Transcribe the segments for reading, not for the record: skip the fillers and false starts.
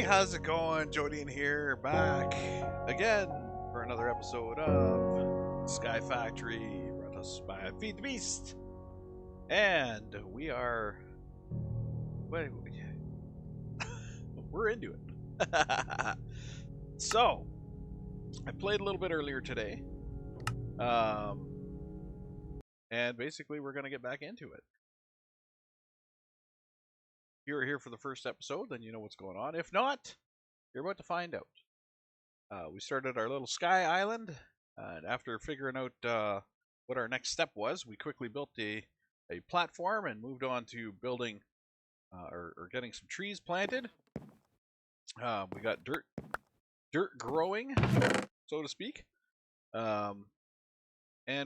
How's it going? Jody in here, back again for another episode of Skyfactory, brought us by Feed the Beast. And we are... we're into it. So, I played a little bit earlier today. And basically we're going to get back into it. If you're here for the first episode, then you know what's going on. If not, you're about to find out. We started our little sky island, and after figuring out what our next step was, we quickly built a platform and moved on to building or getting some trees planted. We got dirt growing, so to speak. And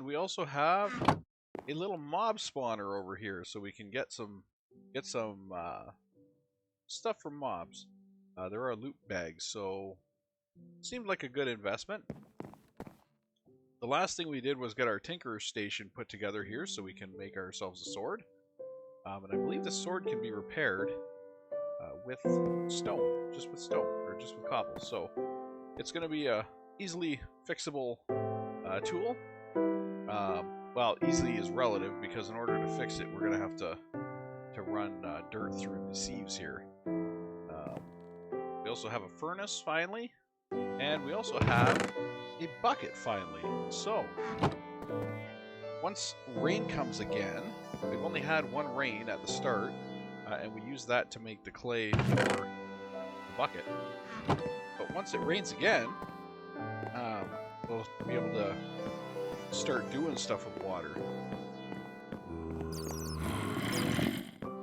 we also have a little mob spawner over here, so we can get some stuff from mobs. There are loot bags, so seemed like a good investment. The last thing we did was get our tinker station put together here so we can make ourselves a sword. And I believe the sword can be repaired with stone, just with cobble. So it's going to be a easily fixable tool. Well, easily is relative, because in order to fix it, we're going to have to run dirt through the sieves here. We also have a furnace finally, and we also have a bucket finally. So once rain comes again, we've only had one rain at the start, and we use that to make the clay for the bucket. But once it rains again, we'll be able to start doing stuff with water.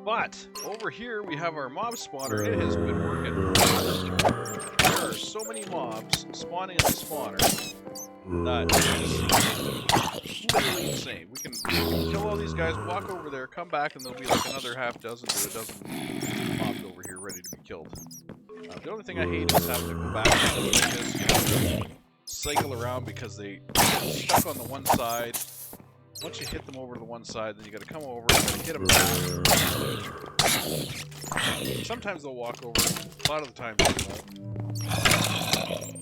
But over here we have our mob spawner. It has been working. There are so many mobs spawning in the spawner that it's literally insane. We can kill all these guys, walk over there, come back, and there'll be like another half dozen to a dozen mobs over here ready to be killed. The only thing I hate is having to go back and just cycle around, because they get stuck on the one side. Once you hit them over to the one side, then you gotta come over and hit them back. Sometimes they'll walk over, a lot of the time they won't.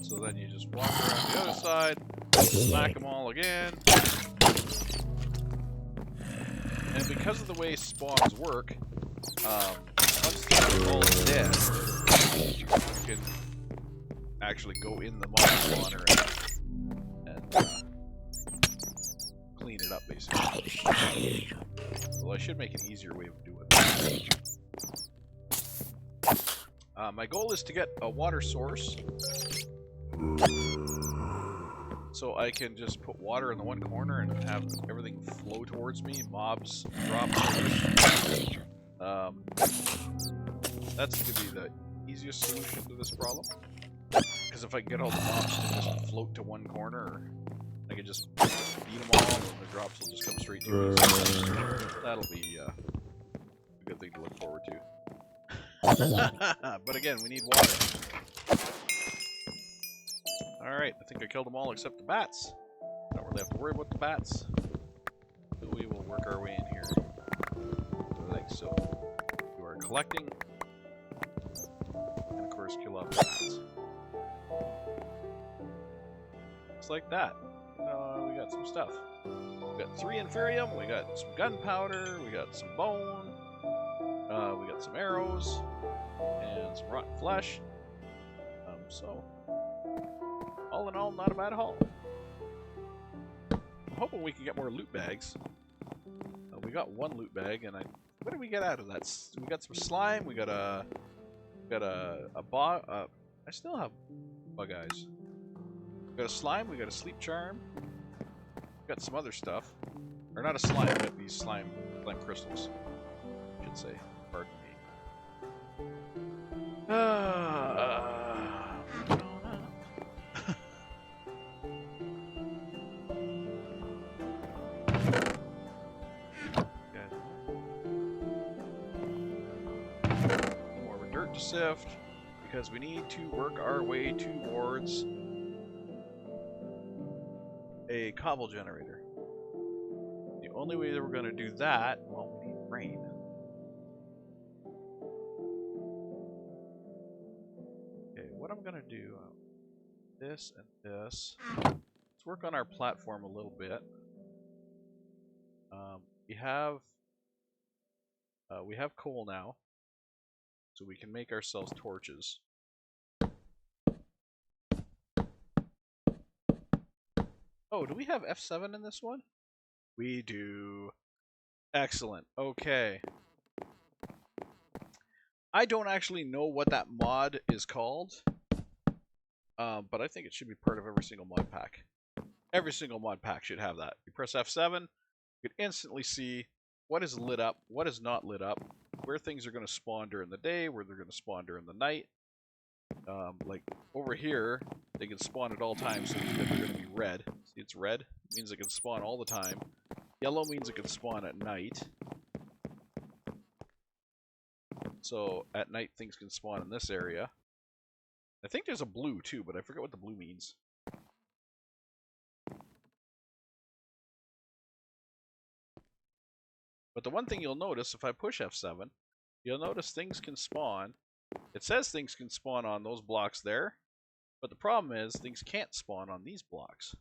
So then you just walk around the other side, smack them all again. And because of the way spawns work, once they're all dead, you can actually go in the mob spawner and clean it up, basically. Well, I should make an easier way of doing that. My goal is to get a water source, so I can just put water in the one corner and have everything flow towards me, mobs drop. That's going to be the easiest solution to this problem, because if I can get all the mobs to just float to one corner, I can just beat them all, and the drops will just come straight to me. So that'll be a good thing to look forward to. But again, we need water. Alright, I think I killed them all except the bats. Don't really have to worry about the bats. So we will work our way in here. Like so. You are collecting. And of course, kill off the bats. Just like that. We got some stuff. We got 3 inferium, we got some gunpowder, we got some bone, we got some arrows, and some rotten flesh. So, all in all, not a bad haul. I'm hoping we can get more loot bags. We got 1 loot bag, and what did we get out of that? We got some slime, we got a bog. I still have bug eyes. We got a slime, we got a sleep charm. Got some other stuff. Or not a slime, but these slime crystals, I should say. Pardon me. sift, because we need to work our way towards a cobble generator. The only way that we're going to do that, well, we need rain. Okay, what I'm going to do, this and this. Let's work on our platform a little bit. We have coal now, so we can make ourselves torches. Oh, do we have F7 in this one? We do. Excellent. Okay. I don't actually know what that mod is called, but I think it should be part of every single mod pack. Every single mod pack should have that. You press F7, you can instantly see what is lit up, what is not lit up, where things are going to spawn during the day, where they're going to spawn during the night. Like over here, they can spawn at all times, so they're going to be red. See, it's red. It means it can spawn all the time. Yellow means it can spawn at night. So at night things can spawn in this area. I think there's a blue too, but I forget what the blue means. But the one thing you'll notice if I push F7, you'll notice things can spawn. It says things can spawn on those blocks there, but the problem is things can't spawn on these blocks.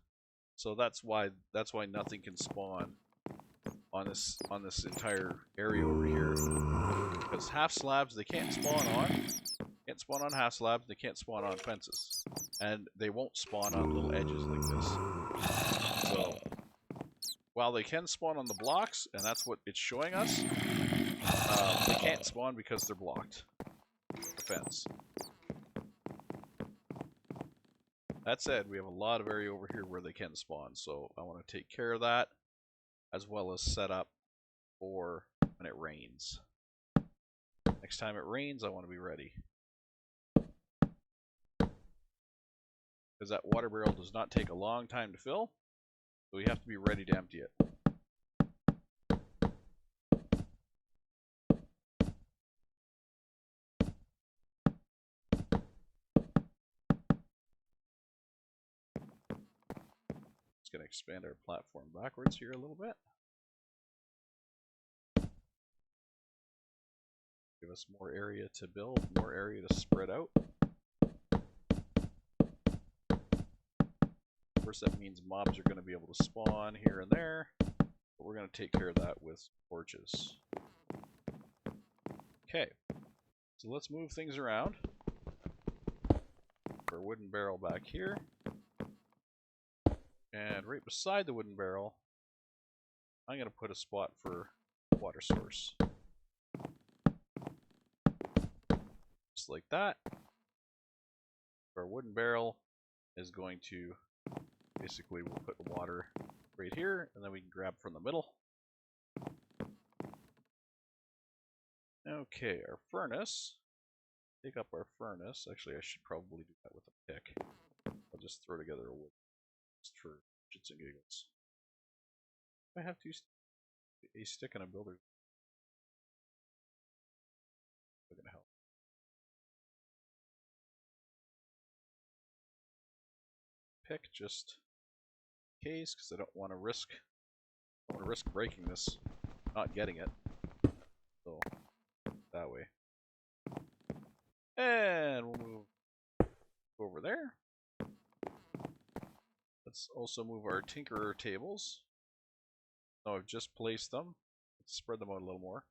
So that's why nothing can spawn on this entire area over here. Because half slabs they can't spawn on. Can't spawn on half slabs, they can't spawn on fences. And they won't spawn on little edges like this. So while they can spawn on the blocks, and that's what it's showing us, they can't spawn because they're blocked. The fence. That said, we have a lot of area over here where they can spawn, so I want to take care of that, as well as set up for when it rains. Next time it rains, I want to be ready. Because that water barrel does not take a long time to fill, so we have to be ready to empty it. Just going to expand our platform backwards here a little bit. Give us more area to build, more area to spread out. Of course, that means mobs are going to be able to spawn here and there, but we're going to take care of that with torches. Okay, so let's move things around. Our wooden barrel back here. And right beside the wooden barrel, I'm going to put a spot for water source. Just like that. Our wooden barrel is going to, basically we'll put the water right here, and then we can grab from the middle. Okay, our furnace. Take up our furnace. Actually, I should probably do that with a pick. I'll just throw together a wood just for shits and giggles. I have a stick and a builder. They're gonna help. Pick just in case, because I don't want to risk. I want to risk breaking this, not getting it. So that way. And we'll move over there. Let's also move our tinkerer tables. Oh, I've just placed them. Let's spread them out a little more.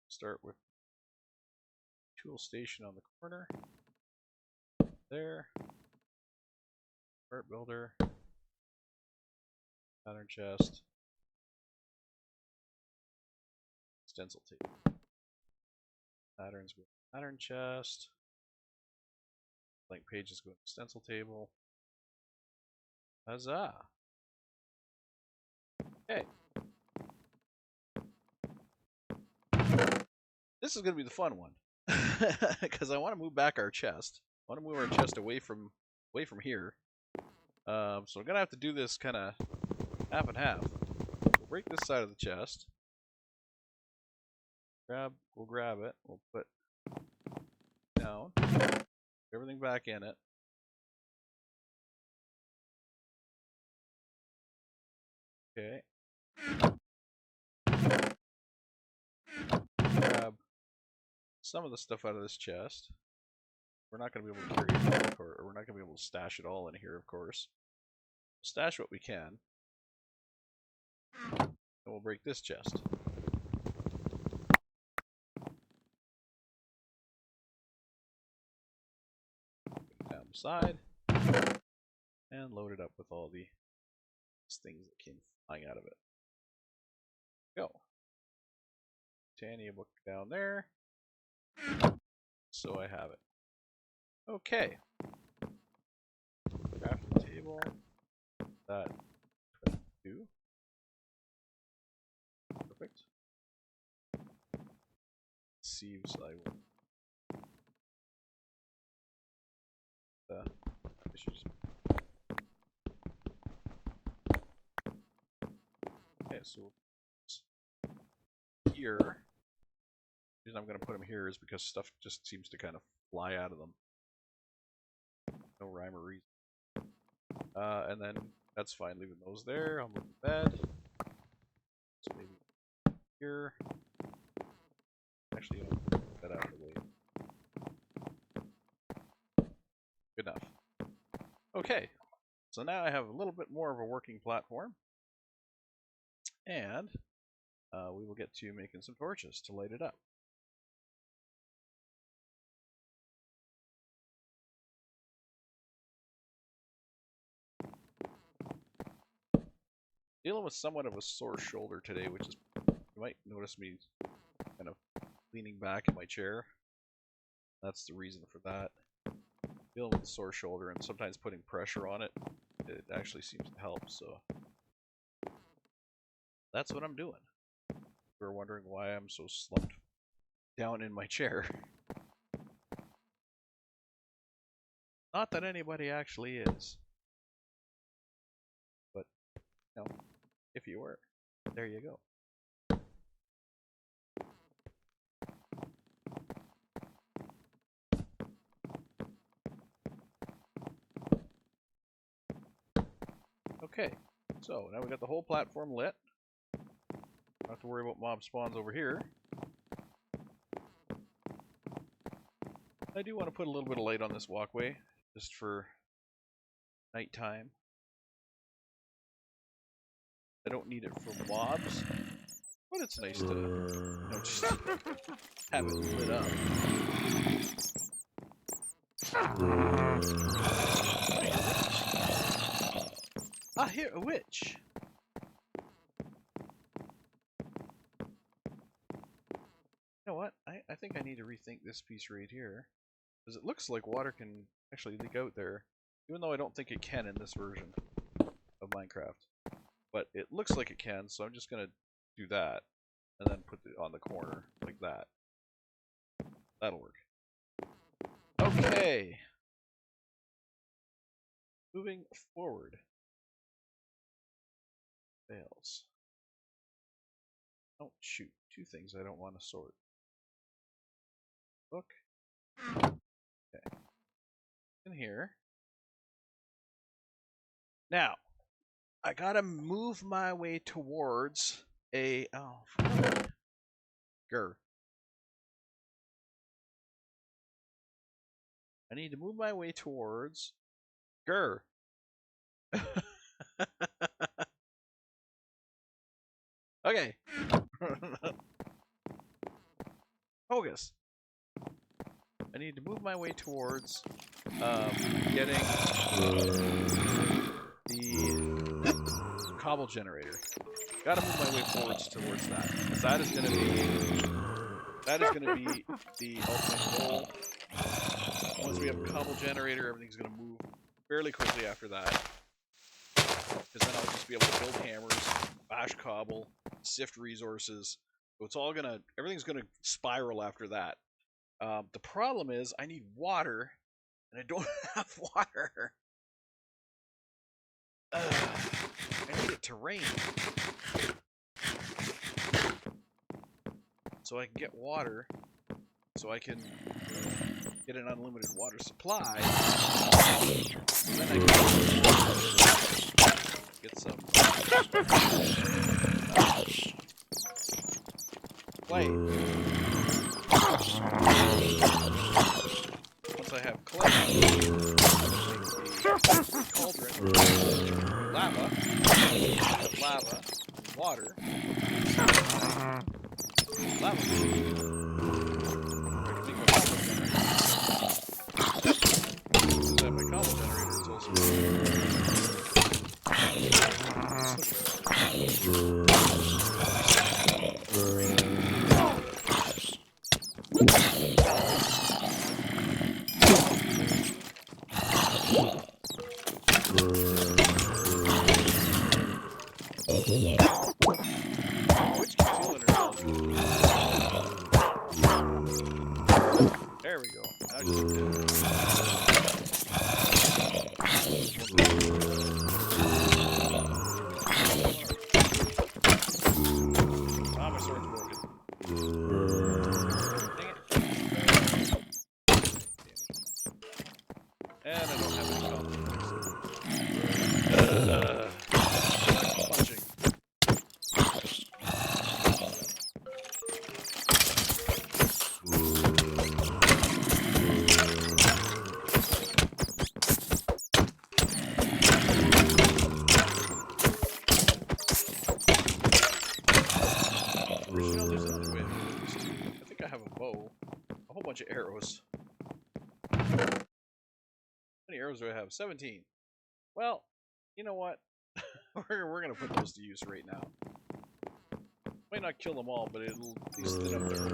Start with tool station on the corner. There. Art builder. Pattern chest. Stencil table. Patterns go pattern chest. Blank pages go to stencil table. Huzzah! Okay. This is going to be the fun one. Because I want to move back our chest. I want to move our chest away from here. So I'm gonna have to do this kind of half and half. We'll break this side of the chest. We'll grab it. We'll put down everything back in it. Okay. Grab some of the stuff out of this chest. We're not going to be able to carry it, or we're not going to be able to stash it all in here, of course. Stash what we can. And we'll break this chest. Put it down the side. And load it up with all the things that came flying out of it. Go. Titania book down there. So I have it. Okay. Crafting table. That 22. Perfect. Sieves I will. Issues. Okay, so here. The reason I'm going to put them here is because stuff just seems to kind of fly out of them. No rhyme or reason. And then that's fine, leaving those there. I'll move the bed. So maybe here. Actually, you know, put that out of the way. Good enough. Okay, so now I have a little bit more of a working platform. And we will get to making some torches to light it up. Dealing with somewhat of a sore shoulder today, which is, you might notice me kind of leaning back in my chair. That's the reason for that. Dealing with a sore shoulder and sometimes putting pressure on it, it actually seems to help, so that's what I'm doing. You're wondering why I'm so slumped down in my chair. Not that anybody actually is. But, you know, if you were, there you go. Okay, so now we got the whole platform lit. Don't have to worry about mob spawns over here. I do want to put a little bit of light on this walkway, just for nighttime. I don't need it for mobs, but it's nice to, you know, just have it lit up. I hear a witch. You know what? I think I need to rethink this piece right here. Because it looks like water can actually leak out there. Even though I don't think it can in this version of Minecraft. But it looks like it can, so I'm just going to do that. And then put it on the corner, like that. That'll work. Okay. Moving forward. Fails. Oh, shoot. Two things I don't want to sort. Book. Okay. In here. Now, I gotta move my way towards a... Oh, grr. I need to move my way towards... Grr. Okay. Focus. I need to move my way towards getting the cobble generator. Gotta move my way forwards towards that. Because that is gonna be the ultimate goal. Once we have a cobble generator, everything's gonna move fairly quickly after that. Because then I'll just be able to build hammers, bash cobble, sift resources. So it's all gonna, everything's gonna spiral after that. The problem is I need water, and I don't have water. I need it to rain. So I can get water. So I can get an unlimited water supply. Then I can get some clay. Once I have clay, make a cauldron, lava, water, lava. My combo generator is also there we go. Now my sword's broken. Dang it. And I don't have any punching. There's another way to do this. I think I have a bow. A whole bunch of arrows. How many arrows do I have? 17. Well, you know what? we're gonna put those to use right now. Might not kill them all, but it'll at least thin up their...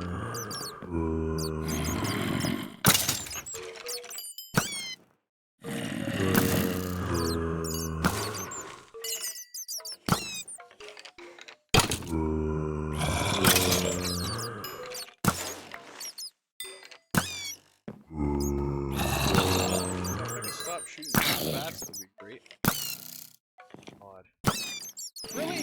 Stop shooting so fast would be great. Odd. Really?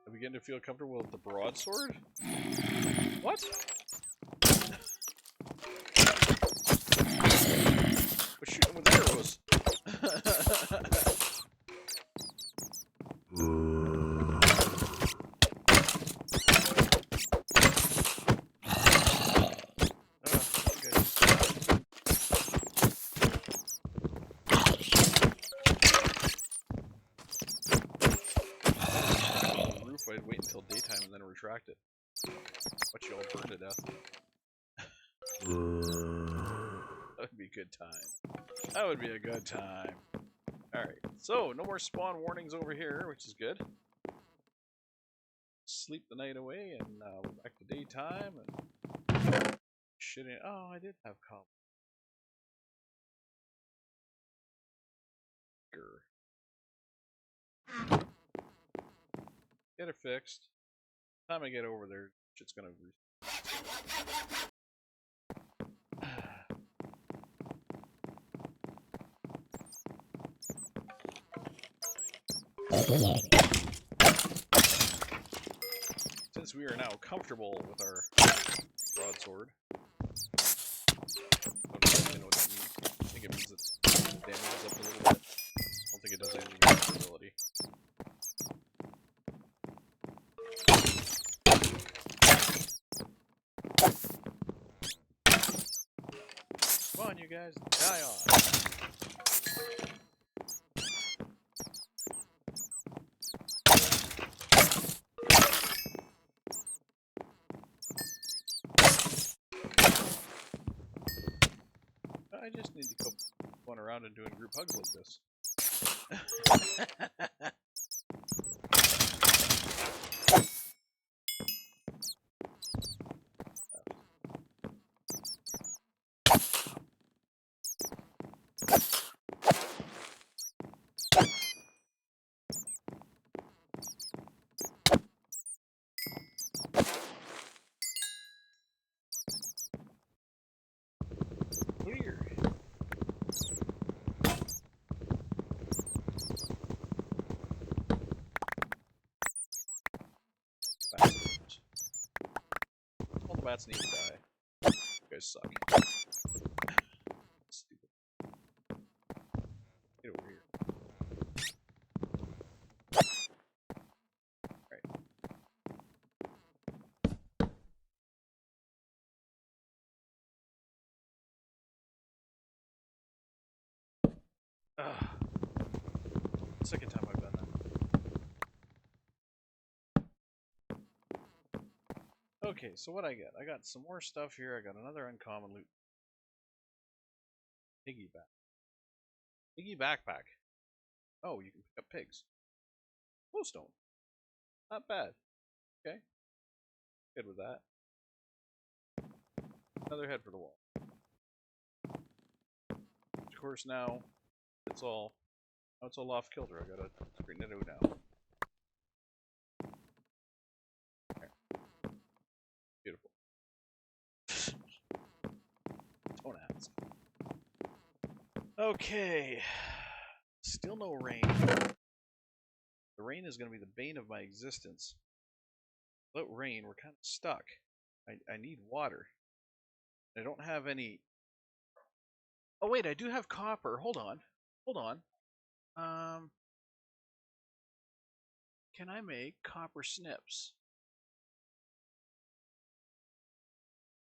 I begin to feel comfortable with the broadsword? What? We're shooting with arrows. I'd wait until daytime and then retract it. Watch you all burn to death. That would be a good time. That would be a good time. Alright, so no more spawn warnings over here, which is good. Sleep the night away and we're back to daytime and shitting. Oh, I did have cobble. Get it fixed. By the time I get over there, shit's gonna Since we are now comfortable with our broadsword, I don't really know what that means. I think it means that damage is up a little bit. I don't think it does anything with durability. Come on, you guys, die off. I just need to go going around and doing group hugs like this. Clear. Bats. All the bats need to die. You guys suck. Stupid. Get over here. Alright. Second time I've done that. Okay, so what I get? I got some more stuff here. I got another uncommon loot. Piggyback. Piggy backpack. Oh, you can pick up pigs. Glowstone. Not bad. Okay. Good with that. Another head for the wall. Of course, now it's all off kilter. I gotta straighten it out now. There. Beautiful. Don't ask. Okay. Still no rain. The rain is gonna be the bane of my existence. Without rain, we're kind of stuck. I need water. I don't have any. Oh wait, I do have copper. Hold on. Hold on. Can I make copper snips?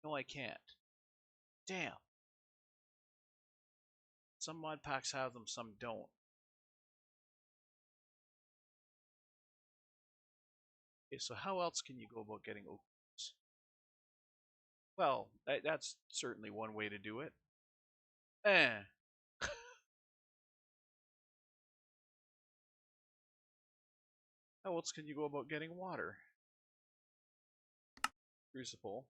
No, I can't. Damn. Some mod packs have them, some don't. Okay, so how else can you go about getting oak leaves? Well, that's certainly one way to do it. How else can you go about getting water? Crucible.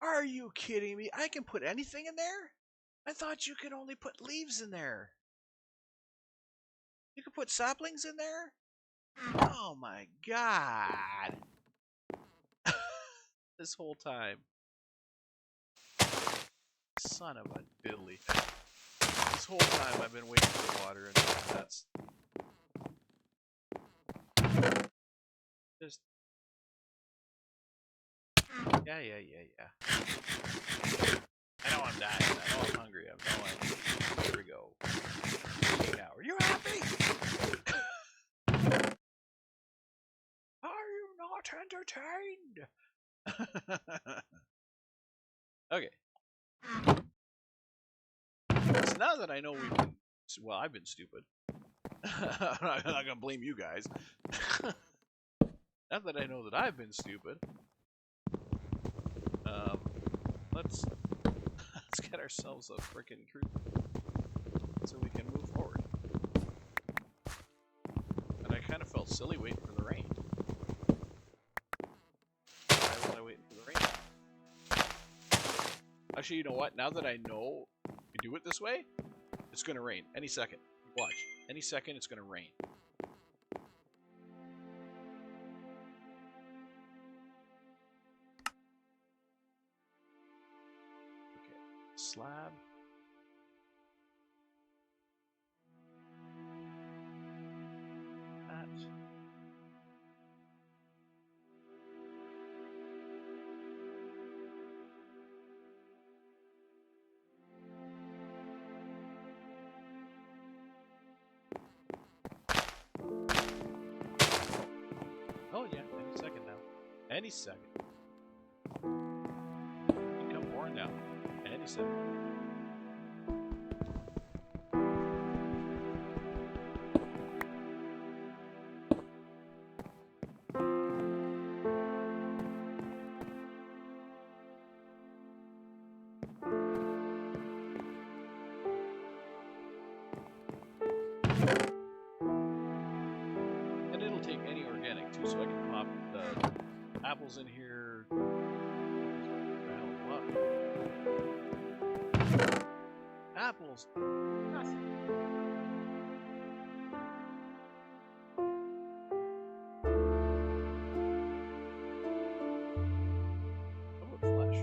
Are you kidding me? I can put anything in there? I thought you could only put leaves in there. You could put saplings in there? Oh my god. This whole time. Son of a diddly. This whole time I've been waiting for water and that's just yeah. I know I'm dying. I know I'm hungry. I know I'm. Here we go. Now, are you happy? Are you not entertained? Okay. So now that I know we've been, well, I've been stupid. I'm not gonna blame you guys. Now that I know that I've been stupid, let's get ourselves a frickin' cruiser so we can move forward. And I kind of felt silly waiting for the rain. Why was I waiting for the rain? Actually, you know what? Now that I know you do it this way, it's gonna rain any second. Watch. Any second, it's gonna rain. Okay. Slab. That. Oh yeah, any second now. Any second. You come pouring down. Any second. And it'll take any organic too, so I can pop the apples in here. Apples. Nothing. How about flesh?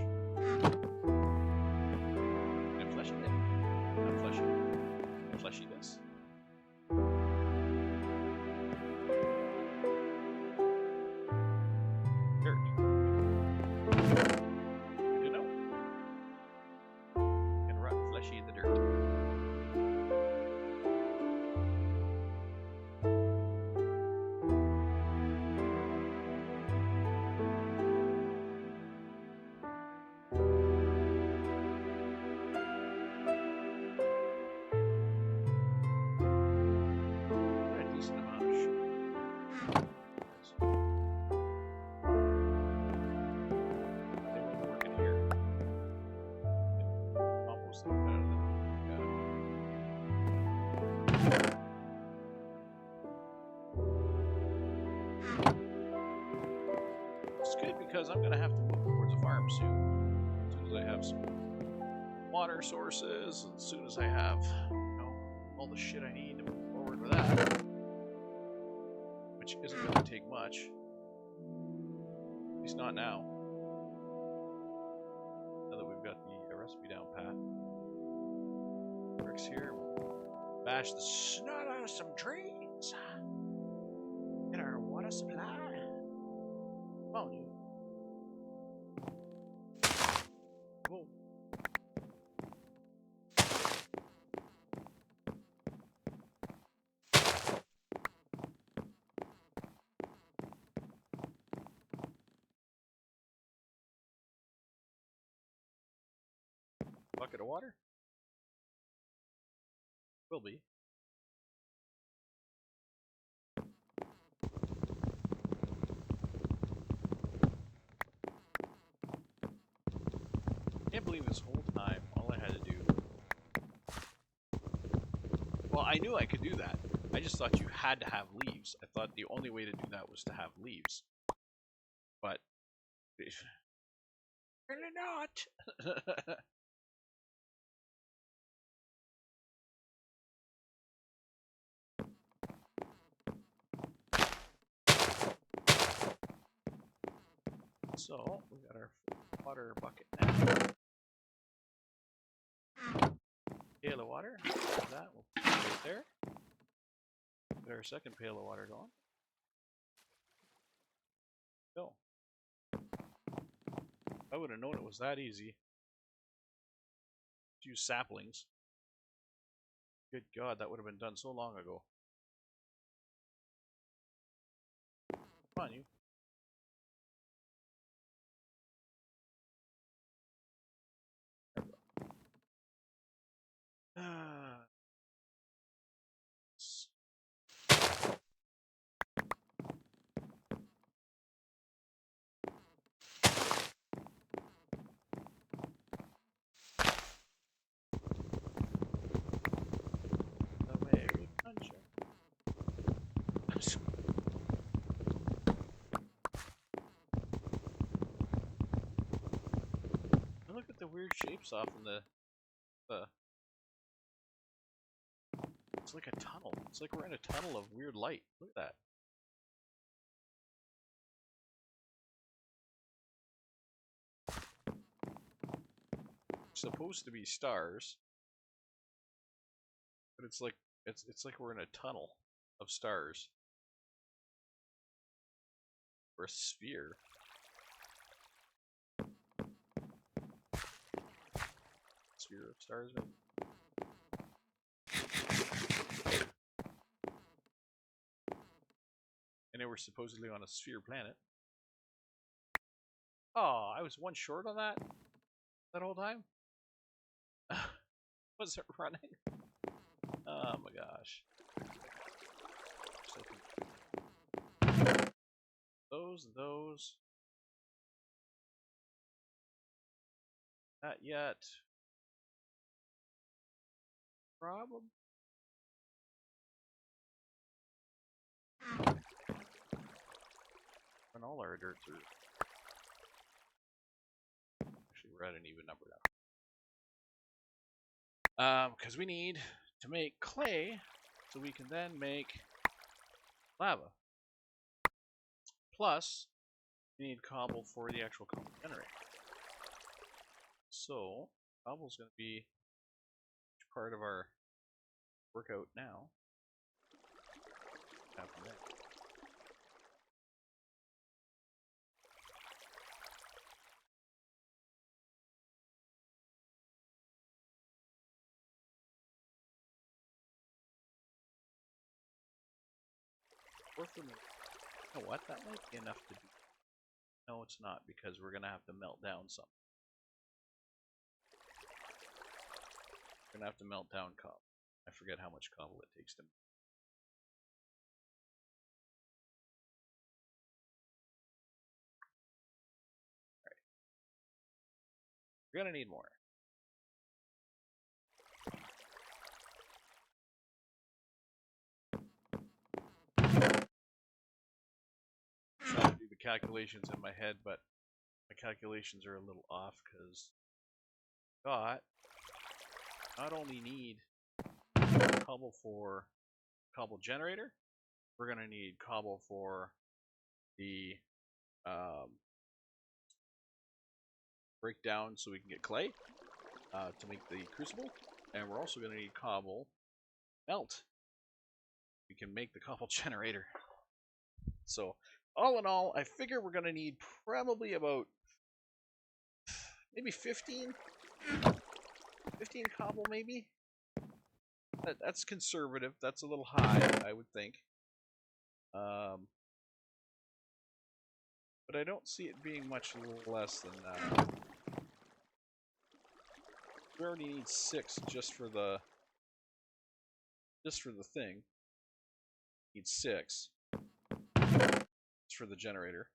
fleshiness. Dirt. You know. Can rot fleshy in the dirt. It's good because I'm going to have to move towards a farm soon. As soon as I have some water sources, and as soon as I have, all the shit I need to move forward with that. Which isn't going to take much. At least not now. Now that we've got the recipe down pat. Bricks here. Bash the snot out of some trees. Get our water supply. Come on, you. Whoa. Bucket of water? Will be. I can't believe this whole time all I had to do. Well, I knew I could do that. I just thought you had to have leaves. I thought the only way to do that was to have leaves. But really not. So, we got our water bucket now. Pail of water. That will put it right there. Get our second pail of water going. Go. I would have known it was that easy. To use saplings. Good God, that would have been done so long ago. Come on, you. Look at the weird shapes off in the it's like a tunnel. It's like we're in a tunnel of weird light. Look at that. It's supposed to be stars, but it's like we're in a tunnel of stars. Or a sphere. Sphere of stars, maybe? And they were supposedly on a sphere planet. Oh, I was one short on that whole time? Was it running? Oh my gosh. Those. Not yet. Problem. And all our dirt through. Actually, we're at an even number now. Because we need to make clay, so we can then make lava. Plus, we need cobble for the actual cobble generator. So, cobble's going to be part of our work out now. After that. Work for me. You know what? That might be enough to do. No, it's not, because we're gonna have to melt down some. We're gonna have to melt down cobble. I forget how much cobble it takes to. Alright. We're gonna need more. I'm trying to do the calculations in my head, but my calculations are a little off because not only need cobble for cobble generator, we're gonna need cobble for the breakdown so we can get clay to make the crucible, and we're also gonna need cobble melt. We can make the cobble generator. So all in all, I figure we're gonna need probably about maybe 15 cobble, maybe. That's conservative. That's a little high, I would think. But I don't see it being much less than that. We already need 6 just for the thing. Need 6 just for the generator.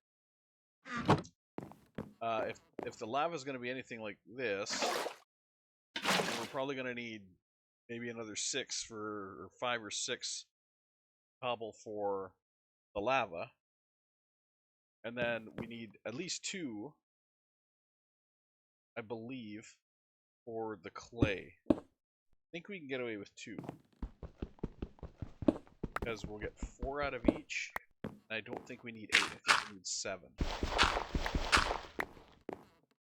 If the lava is going to be anything like this, we're probably going to need maybe another 6 or 5 or 6 cobble for the lava, and then we need at least 2, I believe, for the clay. I think we can get away with 2 because we'll get 4 out of each. And I don't think we need 8. I think we need 7.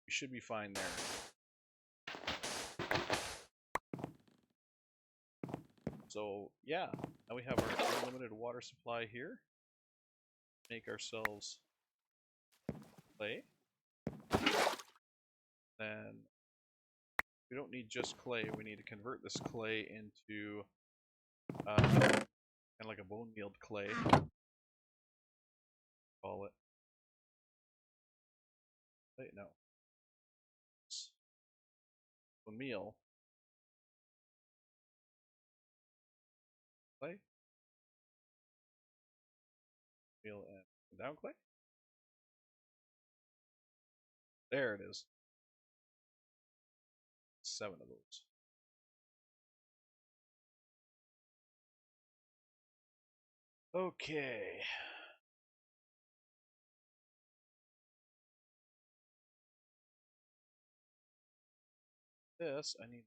We should be fine there. So yeah, now we have our unlimited water supply here. Make ourselves clay. Then we don't need just clay. We need to convert this clay into kind of like a bone mealed clay. Call it. Wait, no. Bone meal. Clay. Meal and down clay. There it is. 7 of those. Okay. This, I need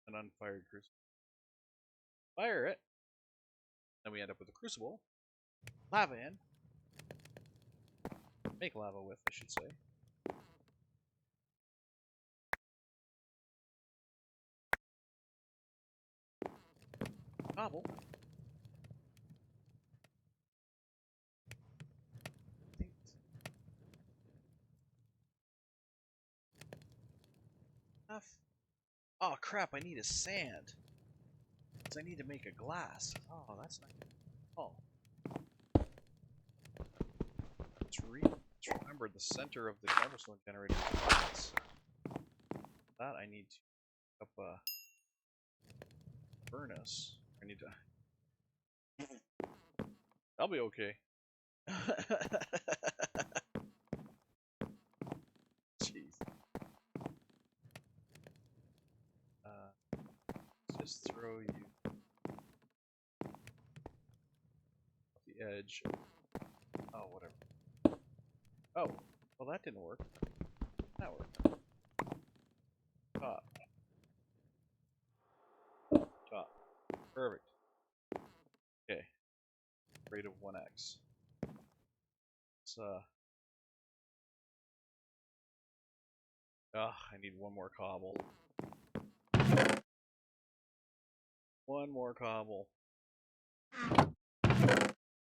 an unfired crucible. Fire it. Then we end up with a crucible. Lava in. Make lava with, I should say. Cobble. Enough. Oh crap, I need a sand. Because I need to make a glass. Oh, that's not good. Oh. Let's remember the center of the cobblestone generator is glass. That I need to pick up a furnace. I need to. I'll be okay. Jeez. Let's just throw you off the edge. Oh, whatever. Oh, well that didn't work. That worked. Top. Top. Perfect. Okay. Rate of 1x. Let's I need one more cobble. One more cobble.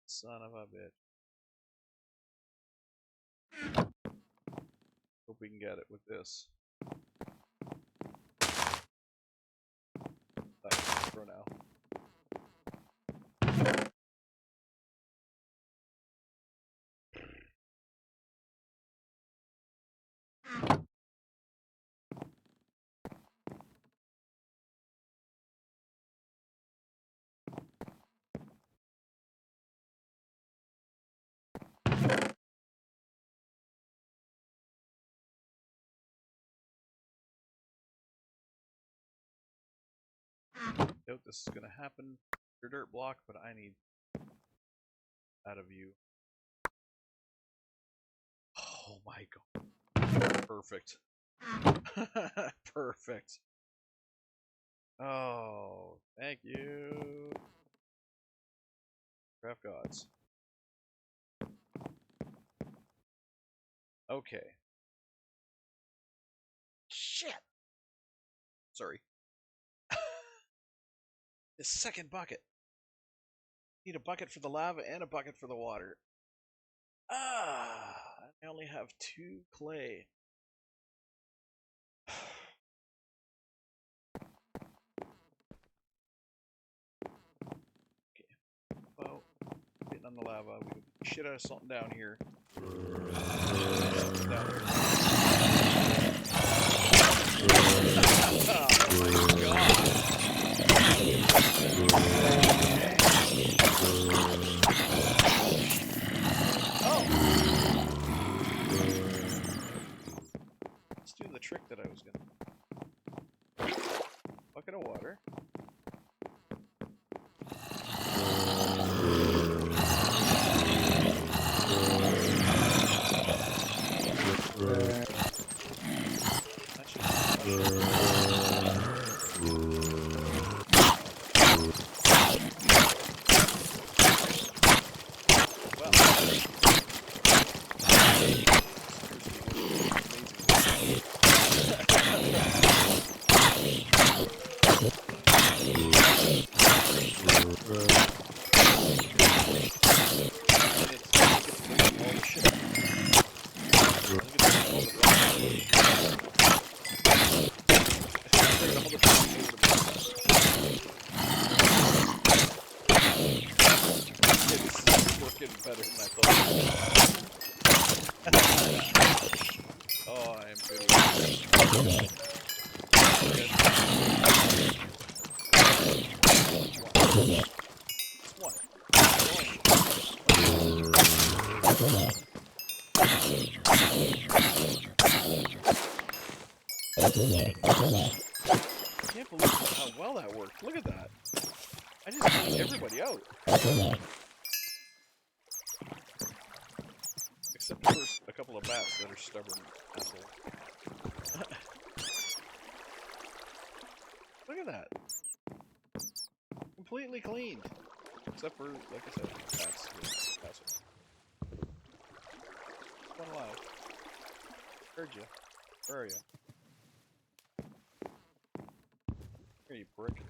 Son of a bitch. Hope we can get it with this. For now. Doubt this is gonna happen. Your dirt block, but I need out of you. Oh my god. Perfect. Perfect. Oh, thank you. Craft gods. Okay. Shit. Sorry. This second bucket. Need a bucket for the lava and a bucket for the water. Ah, I only have 2 clay. Okay. Well, getting on the lava. We can put shit out of something down here. Something down here. Oh my god. Let's do the trick that I was gonna. Bucket of water. Better than I thought. Oh, I am good with I can't believe how well that worked. Look at that. I just took everybody out. Except for a couple of bats that are stubborn assholes. Look at that. Completely cleaned. Except for, like I said, bats. Assholes. One alive. Heard you. Where are you? Here, you brick.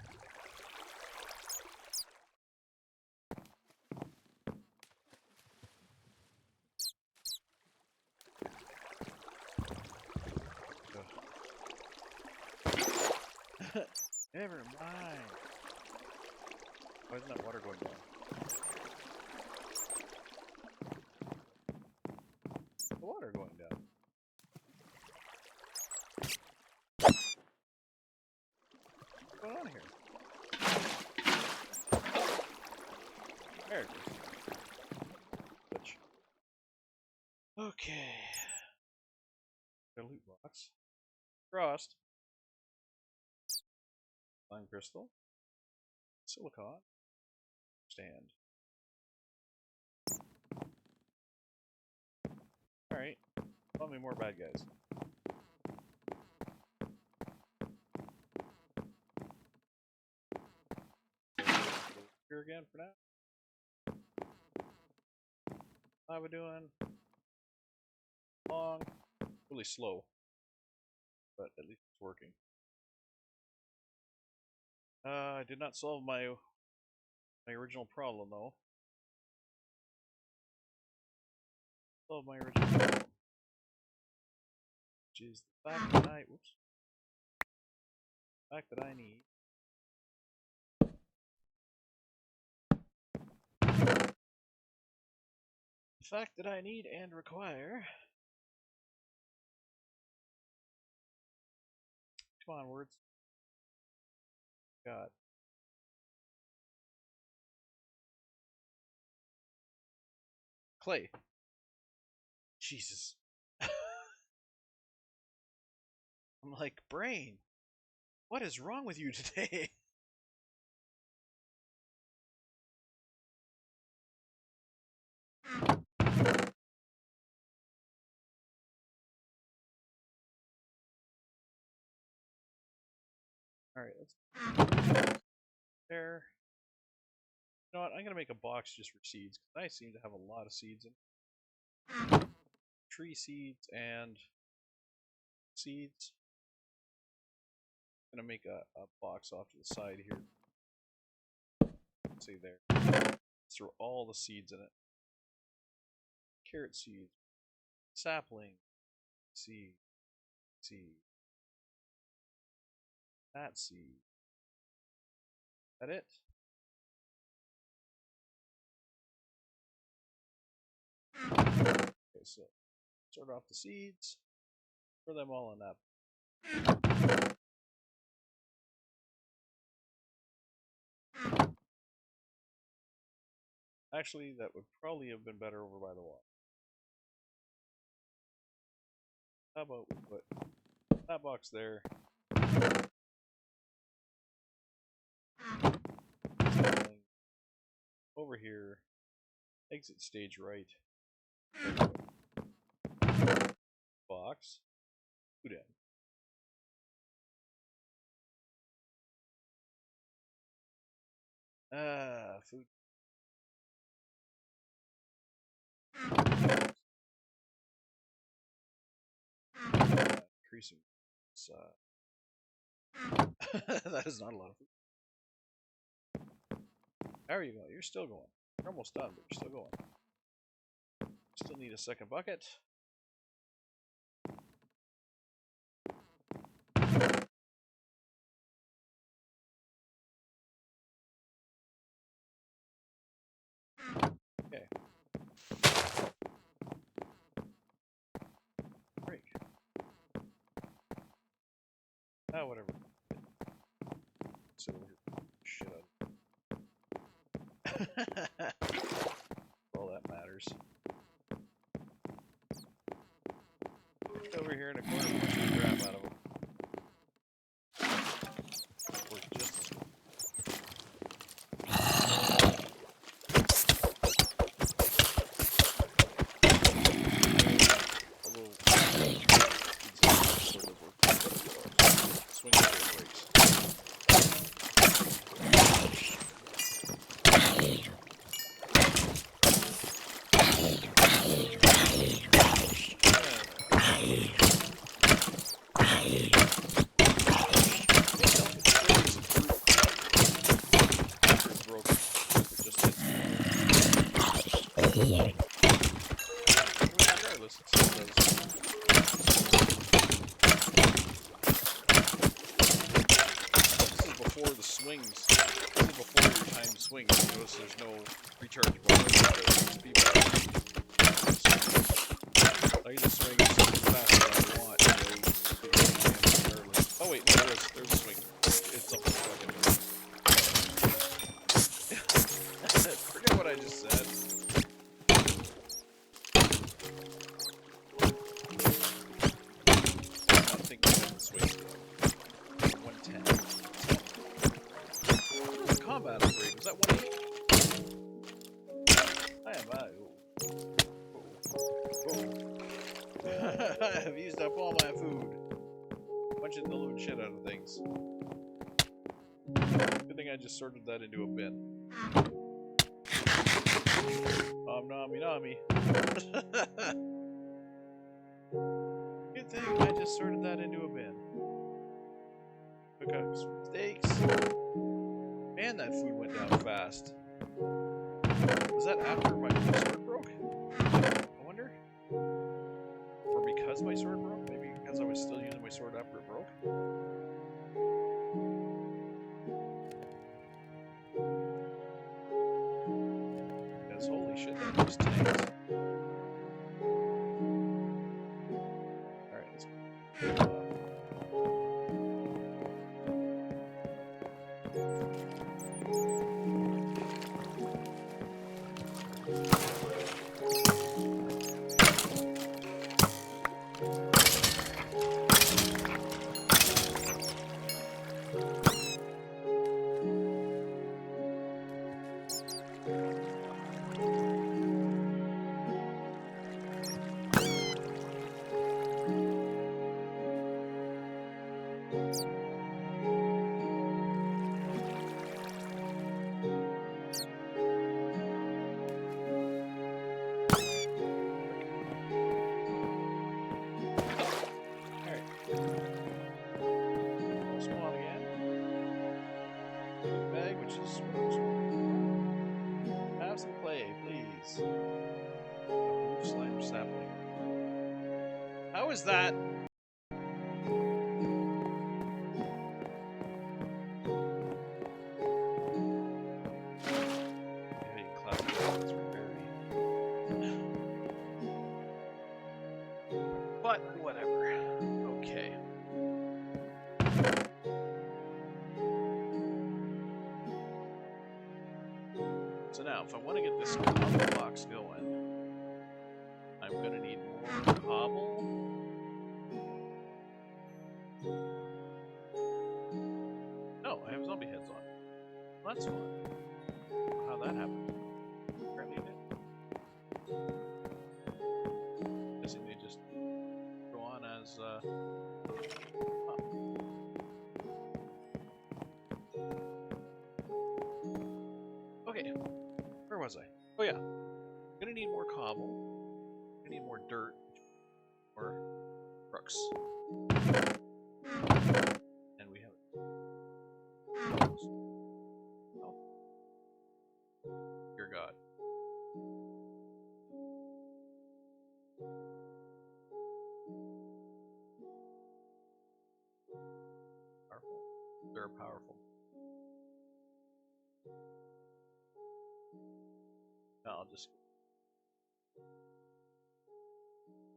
Never mind. Why isn't that water going down? The water going down. What's going on here? There it is. Okay. Got a loot box. Frost. Lime crystal. Silicon. Stand. Alright. Tell me more bad guys. Here again for now. How we doing? Long. Really slow. But at least it's working. I did not solve my original problem though. Solve my original problem. Which is the fact that I need and require. Come on, words. God. Clay. Jesus. I'm like, brain, what is wrong with you today? Alright, let's there. You know what? I'm gonna make a box just for seeds, because I seem to have a lot of seeds in tree seeds and seeds. I'm gonna make a box off to the side here. See there. Let's throw all the seeds in it. Carrot seeds, sapling, seed, that seed. That it? Okay, so start off the seeds, throw them all in that. Actually, that would probably have been better over by the water. How about we put that box there? Over here, exit stage right. Box, food in. Food. Increasing. That is not a lot of food. There you go. You're still going. You're almost done, but you're still going. Still need a second bucket. Okay. Break. Whatever. Sit over here. Shit out. All that matters. Get over here in a corner, punch the crap out of him. Works just as well. Swing the brakes. Regardless, it still does. This is before the swings. This is before your time swings. Notice there's no recharge button. I can just swing as fast as I want. Oh wait, no, there's a swing. It's up to the fucking forget what I just said. I'm not thinking of the swing. 110. The combat upgrade, was that 180? I am I have used up all my food. Punching the living shit out of things. Good thing I just sorted that into a bin. Nami Nami. Good thing I just sorted that into a bin. Pick up some steaks. Man, that food went down fast. Was that after my sword broke? I wonder? Or because my sword broke? Maybe because I was still using my sword after it broke? Because holy shit, that just tanked. Alright, let's go. How is that? But whatever. Okay. So now, if I want to get this cobble box going, I'm going to need more cobble. No, I have zombie heads on. Well, that's fun. How that happened? Apparently it did. Guessing they just go on as Okay, where was I? Oh yeah, I'm gonna need more cobble. I need more dirt, more crooks, and we have it. Oh, dear God. Powerful. They're powerful. No, I'll just.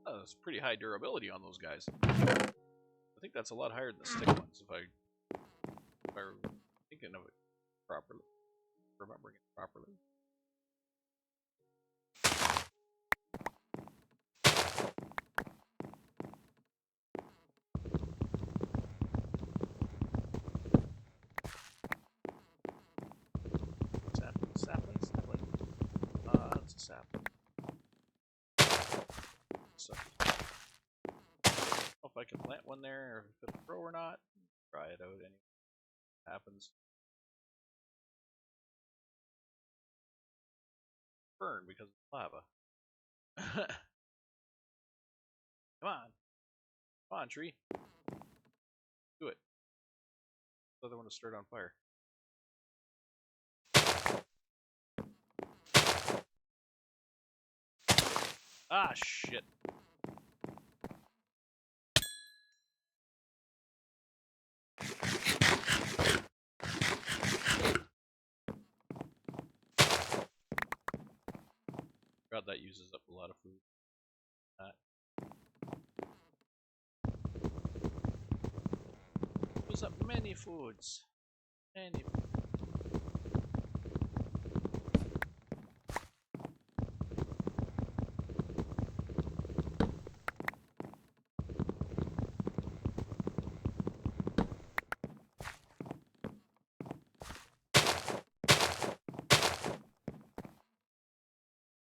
Oh, that's pretty high durability on those guys. I think that's a lot higher than the stick ones, if I'm thinking of it properly, remembering it properly. Sapling. It's a sapling. So, I don't know if I can plant one there, or if it'll grow or not. Try it out anyway. Happens. Burn because of lava. Come on, tree. Do it. The other one to start on fire. Ah, shit. God, that uses up a lot of food. Uses up many foods. Many.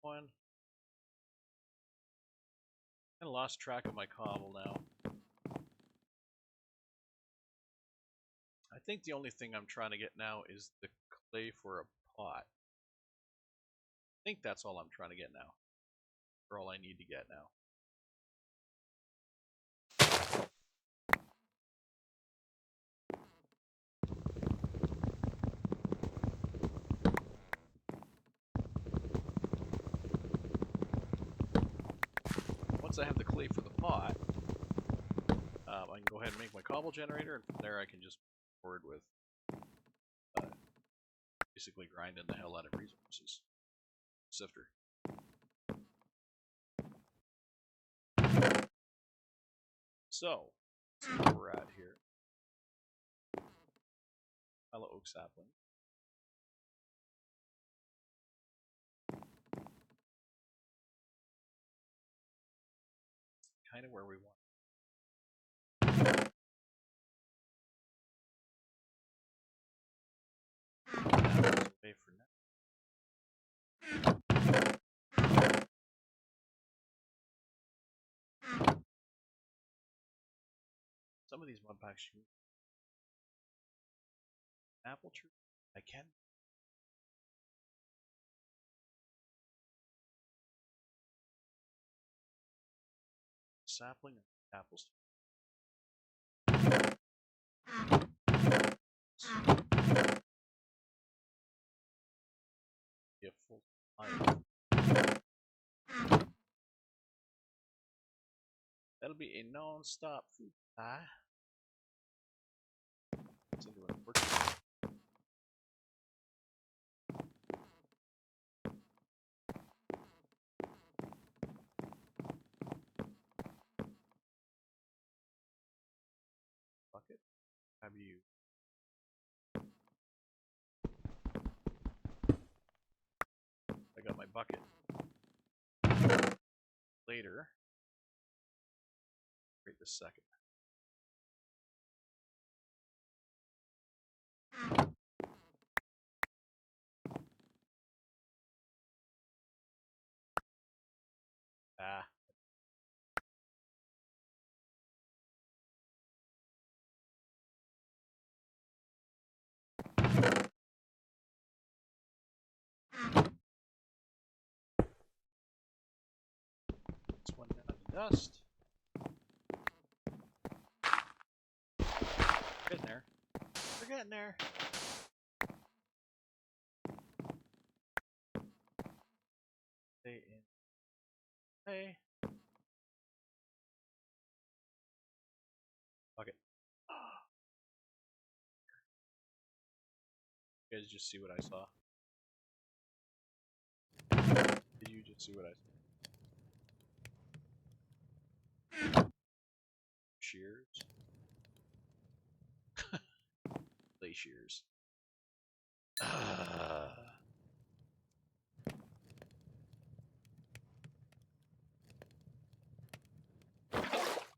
One. I lost track of my cobble now. I think the only thing I'm trying to get now is the clay for a pot. I think that's all I'm trying to get now. Or all I need to get now. once I have the clay for the pot, I can go ahead and make my cobble generator, and from there I can just move forward with basically grinding the hell out of resources. Sifter. So, let's see where we're at here. Hello, oak sapling. Kind of where we want. Okay for now. Some of these mud packs shoot apple tree. I can. Sapling and apples. Be a full line. That'll be a non-stop food supply. Bucket. Have you? I got my bucket. Later. Wait a second. Ah. This one down to dust. We're getting there. We're getting there. Stay in. Hey. Bucket. You guys just see what I saw? Did you just see what I saw? Shears. Clay shears.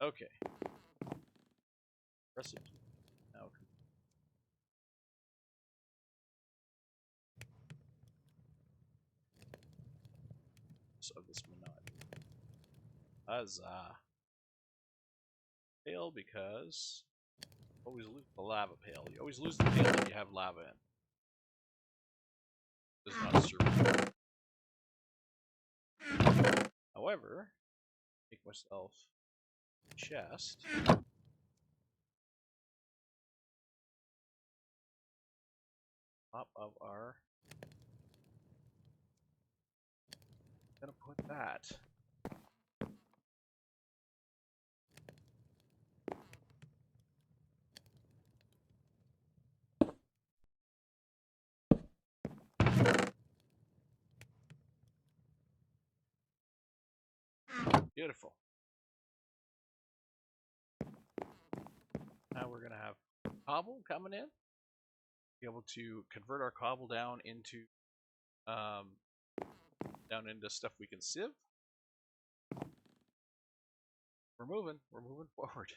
Okay. Recipe. Now. Of this monotony. Huzzah. Pail because always lose the lava pail. You always lose the pail that you have lava in. Does not survive. However, make myself a chest. Top of our. Gonna put that. Beautiful. Now we're gonna have cobble coming in. Be able to convert our cobble down into stuff we can sieve. We're moving forward.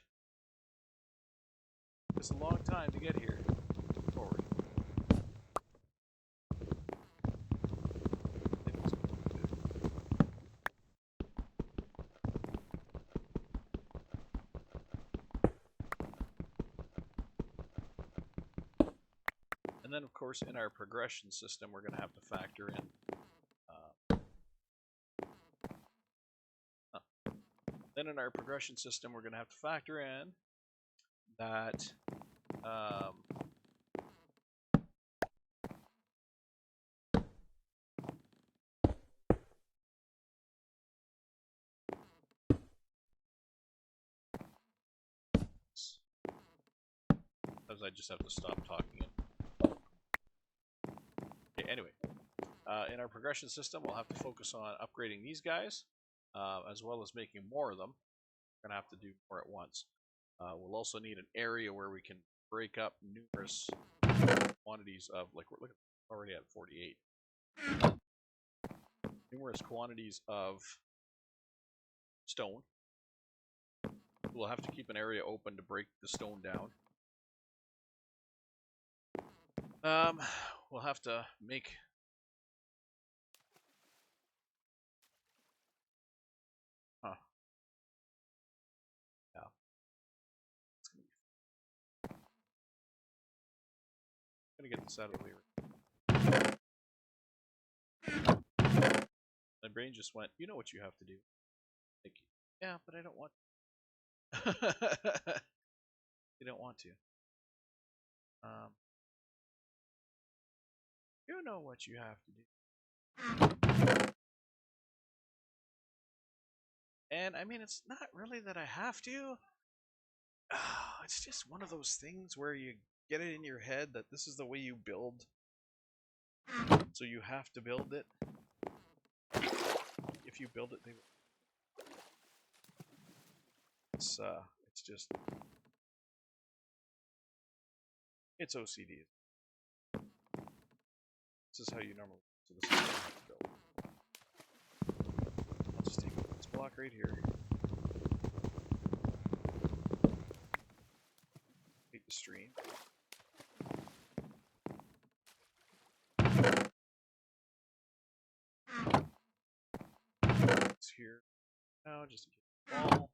It's a long time to get here. Forward. And then, of course, in our progression system, we're going to have to factor in. Then in our progression system, we're going to have to factor in that sometimes I just have to stop talking. Okay, anyway, in our progression system, we'll have to focus on upgrading these guys, as well as making more of them. We're gonna have to do more at once. We'll also need an area where we can break up numerous quantities of, like, we're already at 48. Numerous quantities of stone. We'll have to keep an area open to break the stone down. We'll have to make... Huh. Yeah. It's gonna get this out of the way. My brain just went, you know what you have to do. Like, yeah, but I don't want you don't want to. You know what you have to do. And I mean, it's not really that I have to. It's just one of those things where you get it in your head that this is the way you build. So you have to build it. If you build it, they will. It's just... It's OCD. This is how you normally... So this is how you have to build. I'll just take this block right here. Take the stream. It's here. Now, just to get the ball.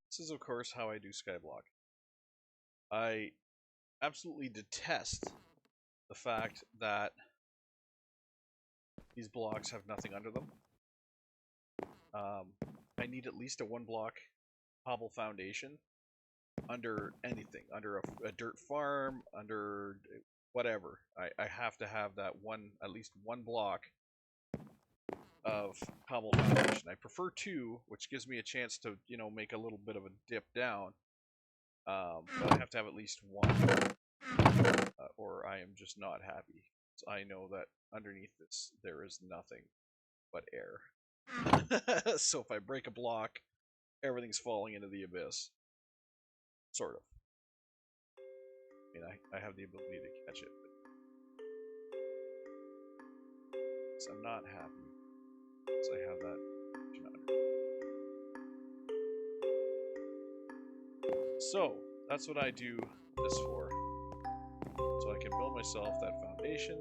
This is, of course, how I do Skyblock. I absolutely detest the fact that these blocks have nothing under them. I need at least a 1-block cobble foundation under anything, under a dirt farm, under whatever. I have to have that at least one block of cobble foundation. I prefer 2, which gives me a chance to, you know, make a little bit of a dip down. But I have to have at least 1, or I am just not happy. So I know that underneath this there is nothing but air. So if I break a block, everything's falling into the abyss. Sort of. I mean, I have the ability to catch it, but so I'm not happy. So I have that under. So that's what I do this for. So I can build myself that foundation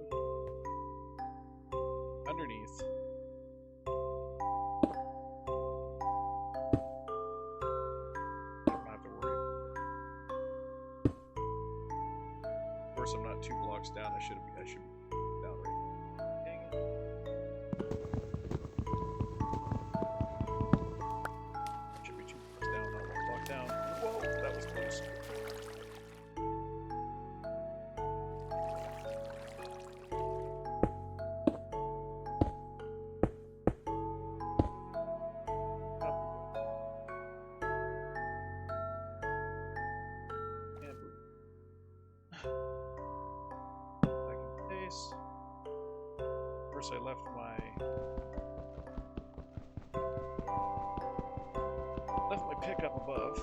underneath. I don't have to worry. Of course, I'm not 2 blocks down. I should be down right. Dang it. Should be 2 blocks down, not 1 block down. Whoa, that was close. I left my pickup above.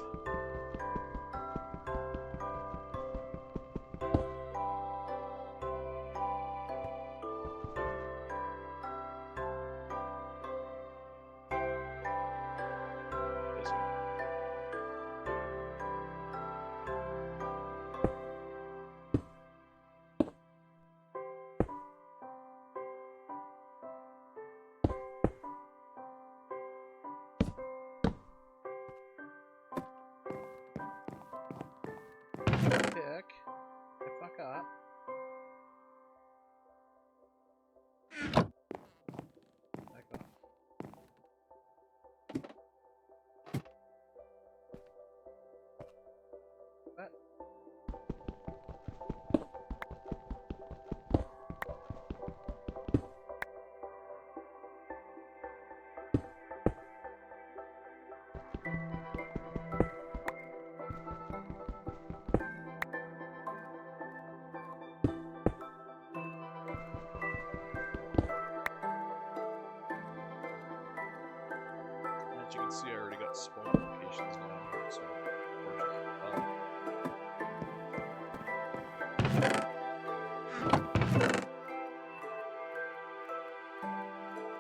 can see I already got spawn locations down here, so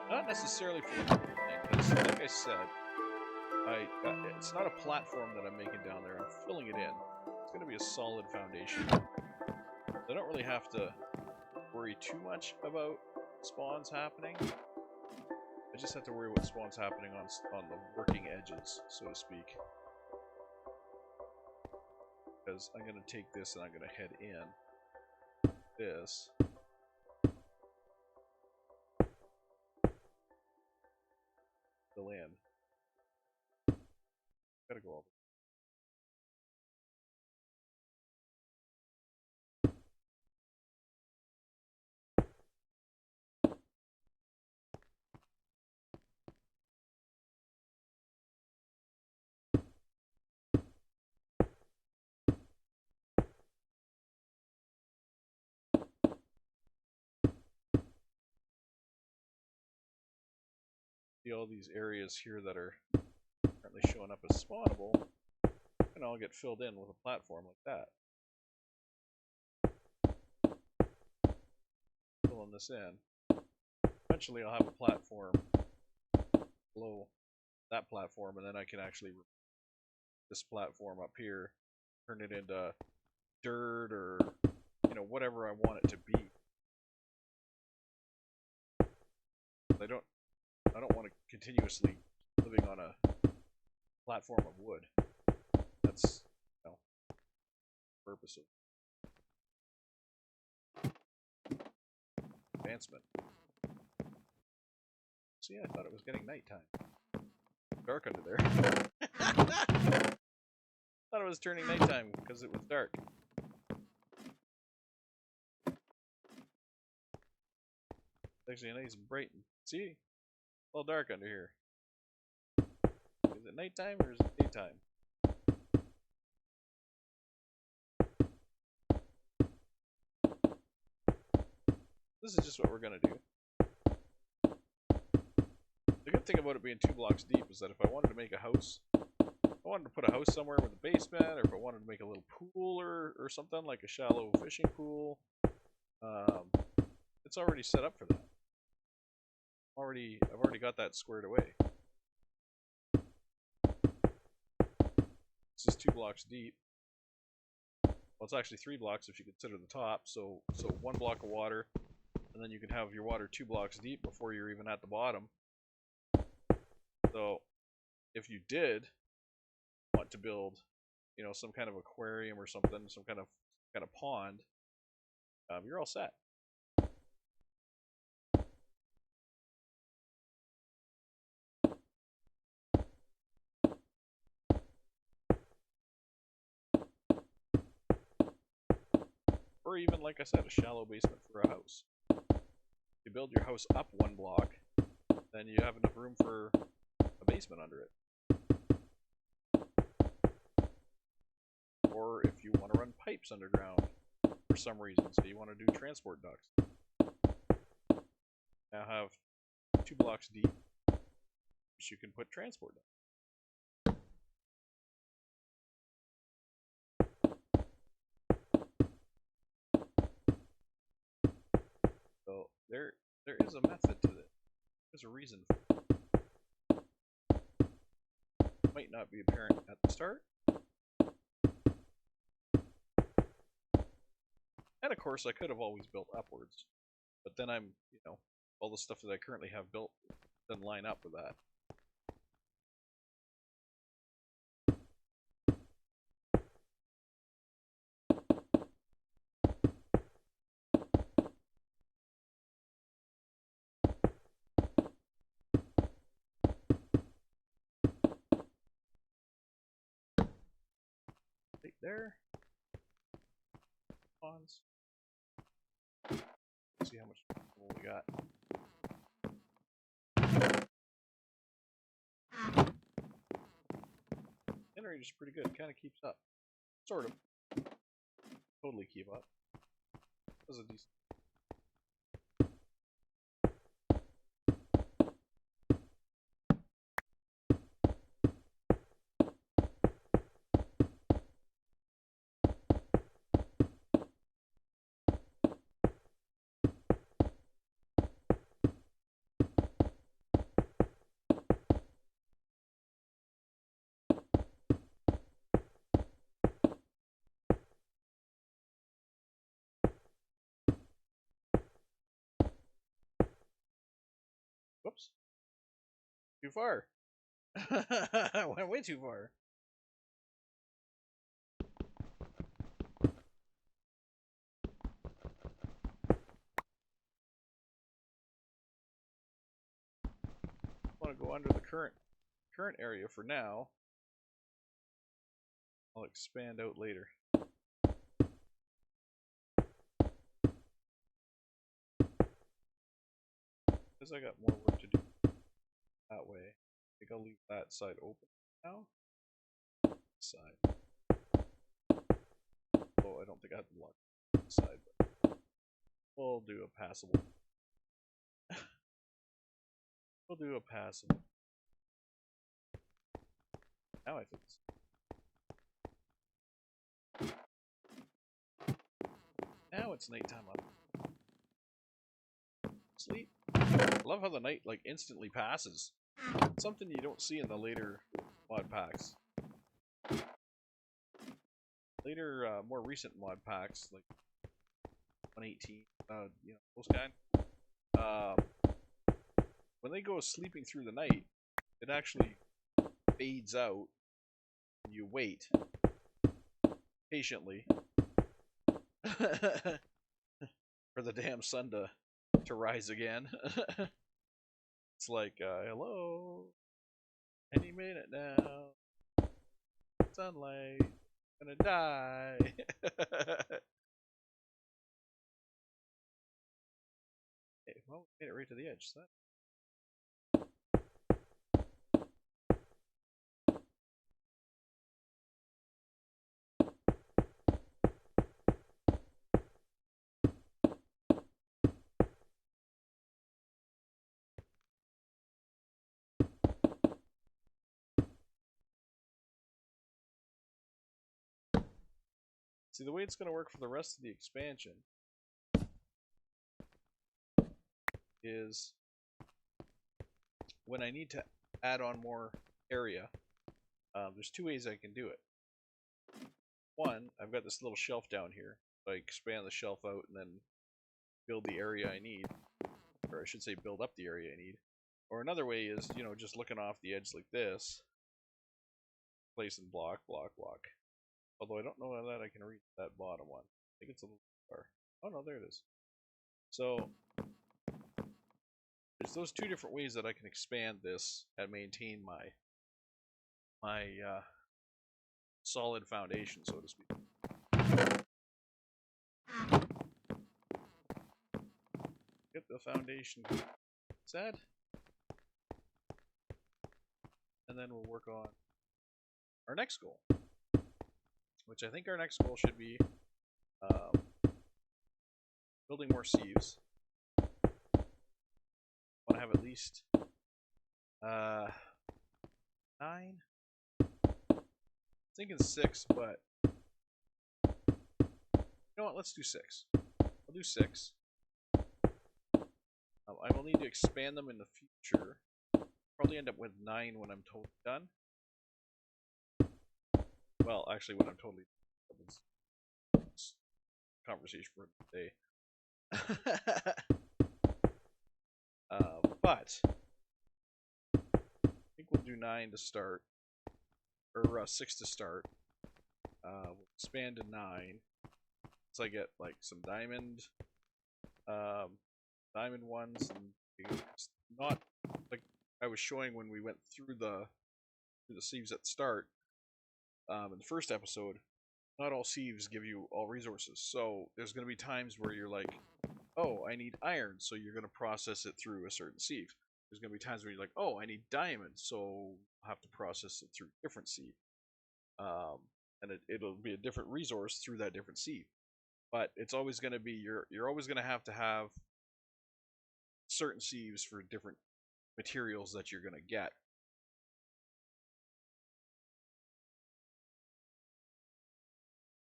not necessarily for the thing, because like I said, it's not a platform that I'm making down there. I'm filling it in. It's going to be a solid foundation. I don't really have to worry too much about spawns happening. I just have to worry what spawns happening on the working edges, so to speak. Because I'm going to take this and I'm going to head in this. The land. Gotta go over. See all these areas here that are currently showing up as spawnable, and all get filled in with a platform like that. Filling this in. Eventually I'll have a platform below that platform, and then I can actually this platform up here, turn it into dirt or, you know, whatever I want it to be. I don't want to continuously living on a platform of wood. That's, you know, the purpose of advancement. See, I thought it was getting nighttime. Dark under there. Thought it was turning nighttime because it was dark. It's actually nice and bright. See? All dark under here. Is it nighttime or is it daytime? This is just what we're gonna do. The good thing about it being 2 blocks deep is that if I wanted to make a house, if I wanted to put a house somewhere with a basement, or if I wanted to make a little pool or something like a shallow fishing pool, it's already set up for that. I've already got that squared away. This is 2 blocks deep. Well, it's actually 3 blocks if you consider the top. So 1 block of water, and then you can have your water 2 blocks deep before you're even at the bottom. So if you did want to build, you know, some kind of aquarium or something, some kind of pond, you're all set. Or even, like I said, a shallow basement for a house. You build your house up 1 block, then you have enough room for a basement under it. Or if you want to run pipes underground for some reason, so you want to do transport ducts. Now have 2 blocks deep, which you can put transport ducts. So there is a method to this. There's a reason for it. Might not be apparent at the start. And of course I could have always built upwards. But then I'm, you know, all the stuff that I currently have built doesn't line up with that. Right there. Pawns. See how much wool we got. Generator is pretty good. It kind of keeps up. Sort of. Totally keep up. Does a decent. Whoops. Too far. I went way too far. I want to go under the current area for now. I'll expand out later. Because I got more work to do that way. I think I'll leave that side open now. Side. Oh, I don't think I have to block the side, but we'll do a passable. We'll do a passable. Now I think now it's nighttime up. Sleep. I love how the night like instantly passes. It's something you don't see in the later mod packs. Later, more recent mod packs like 118, you know, those kind. When they go sleeping through the night, it actually fades out. And you wait patiently for the damn sun to rise again. It's like, hello, any minute now, sunlight, gonna die. Hey, well, we made it right to the edge. So see, the way it's going to work for the rest of the expansion is when I need to add on more area, there's two ways I can do it. One, I've got this little shelf down here, so I expand the shelf out and then build the area I need, or I should say build up the area I need. Or another way is, you know, just looking off the edge like this, place and block, block, block. Although I don't know that I can reach that bottom one. I think it's a little far. Oh no, there it is. So there's those two different ways that I can expand this and maintain my solid foundation, so to speak. Get the foundation set, and then we'll work on our next goal, which I think our next goal should be building more sieves. I want to have at least 9. Thinking 6, but you know what? Let's do 6. I'll do 6. I will need to expand them in the future. Probably end up with 9 when I'm totally done. Well, actually, when I'm totally done, it's conversation for today. But I think we'll do 9 to start, or 6 to start. We'll expand to 9, so I get like some diamond ones, and it's not like I was showing when we went through the sieves at the start. In the first episode, not all sieves give you all resources, so there's going to be times where you're like, oh, I need iron, so you're going to process it through a certain sieve. There's going to be times where you're like, oh, I need diamond, so I'll have to process it through a different sieve. And it'll be a different resource through that different sieve. But it's always going to be, you're always going to have certain sieves for different materials that you're going to get.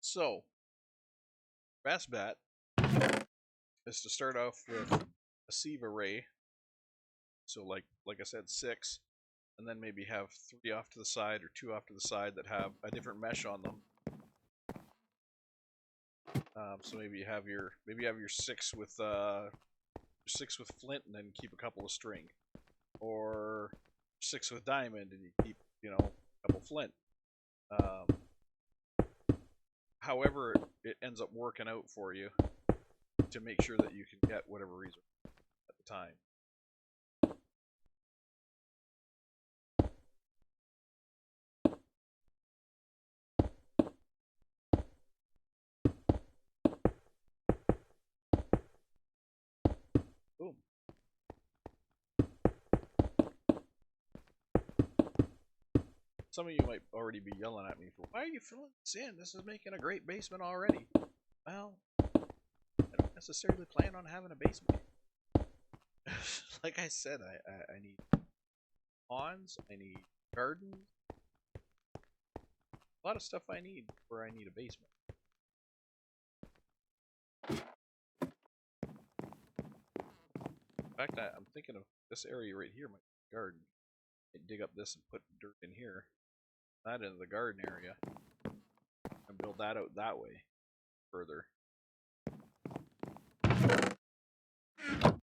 So, best bet is to start off with a sieve array. So like I said, 6, and then maybe have 3 off to the side or 2 off to the side that have a different mesh on them. So maybe you have your 6 with flint, and then keep a couple of string. or 6 with diamond, and you keep, you know, a couple flint. However, it ends up working out for you to make sure that you can get whatever resource at the time. Boom. Some of you might already be yelling at me for, why are you filling this in? This is making a great basement already. Well, I don't necessarily plan on having a basement. Like I said, I need ponds, I need gardens, a lot of stuff I need where I need a basement. In fact, I'm thinking of this area right here, my garden. I dig up this and put dirt in here, that into the garden area, and build that out that way further. I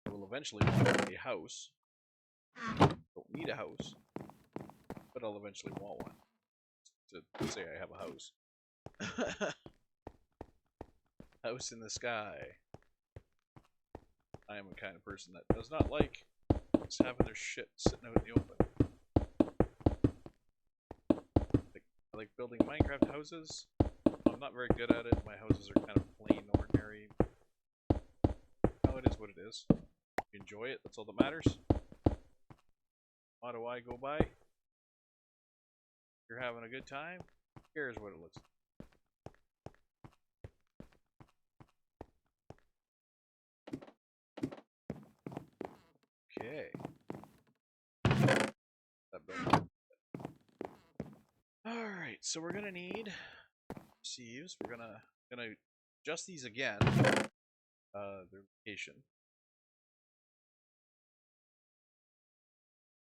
will eventually want a house. Don't need a house, but I'll eventually want one to say I have a house. House in the sky. I am a kind of person that does not like just having their shit sitting out in the open. I like building Minecraft houses. I'm not very good at it. My houses are kind of plain, ordinary. No, it is what it is. You enjoy it, that's all that matters. How do I go by? You're having a good time? Here's what it looks like. Okay. That building. Alright, so we're gonna need sieves. We're gonna adjust these again. Their location.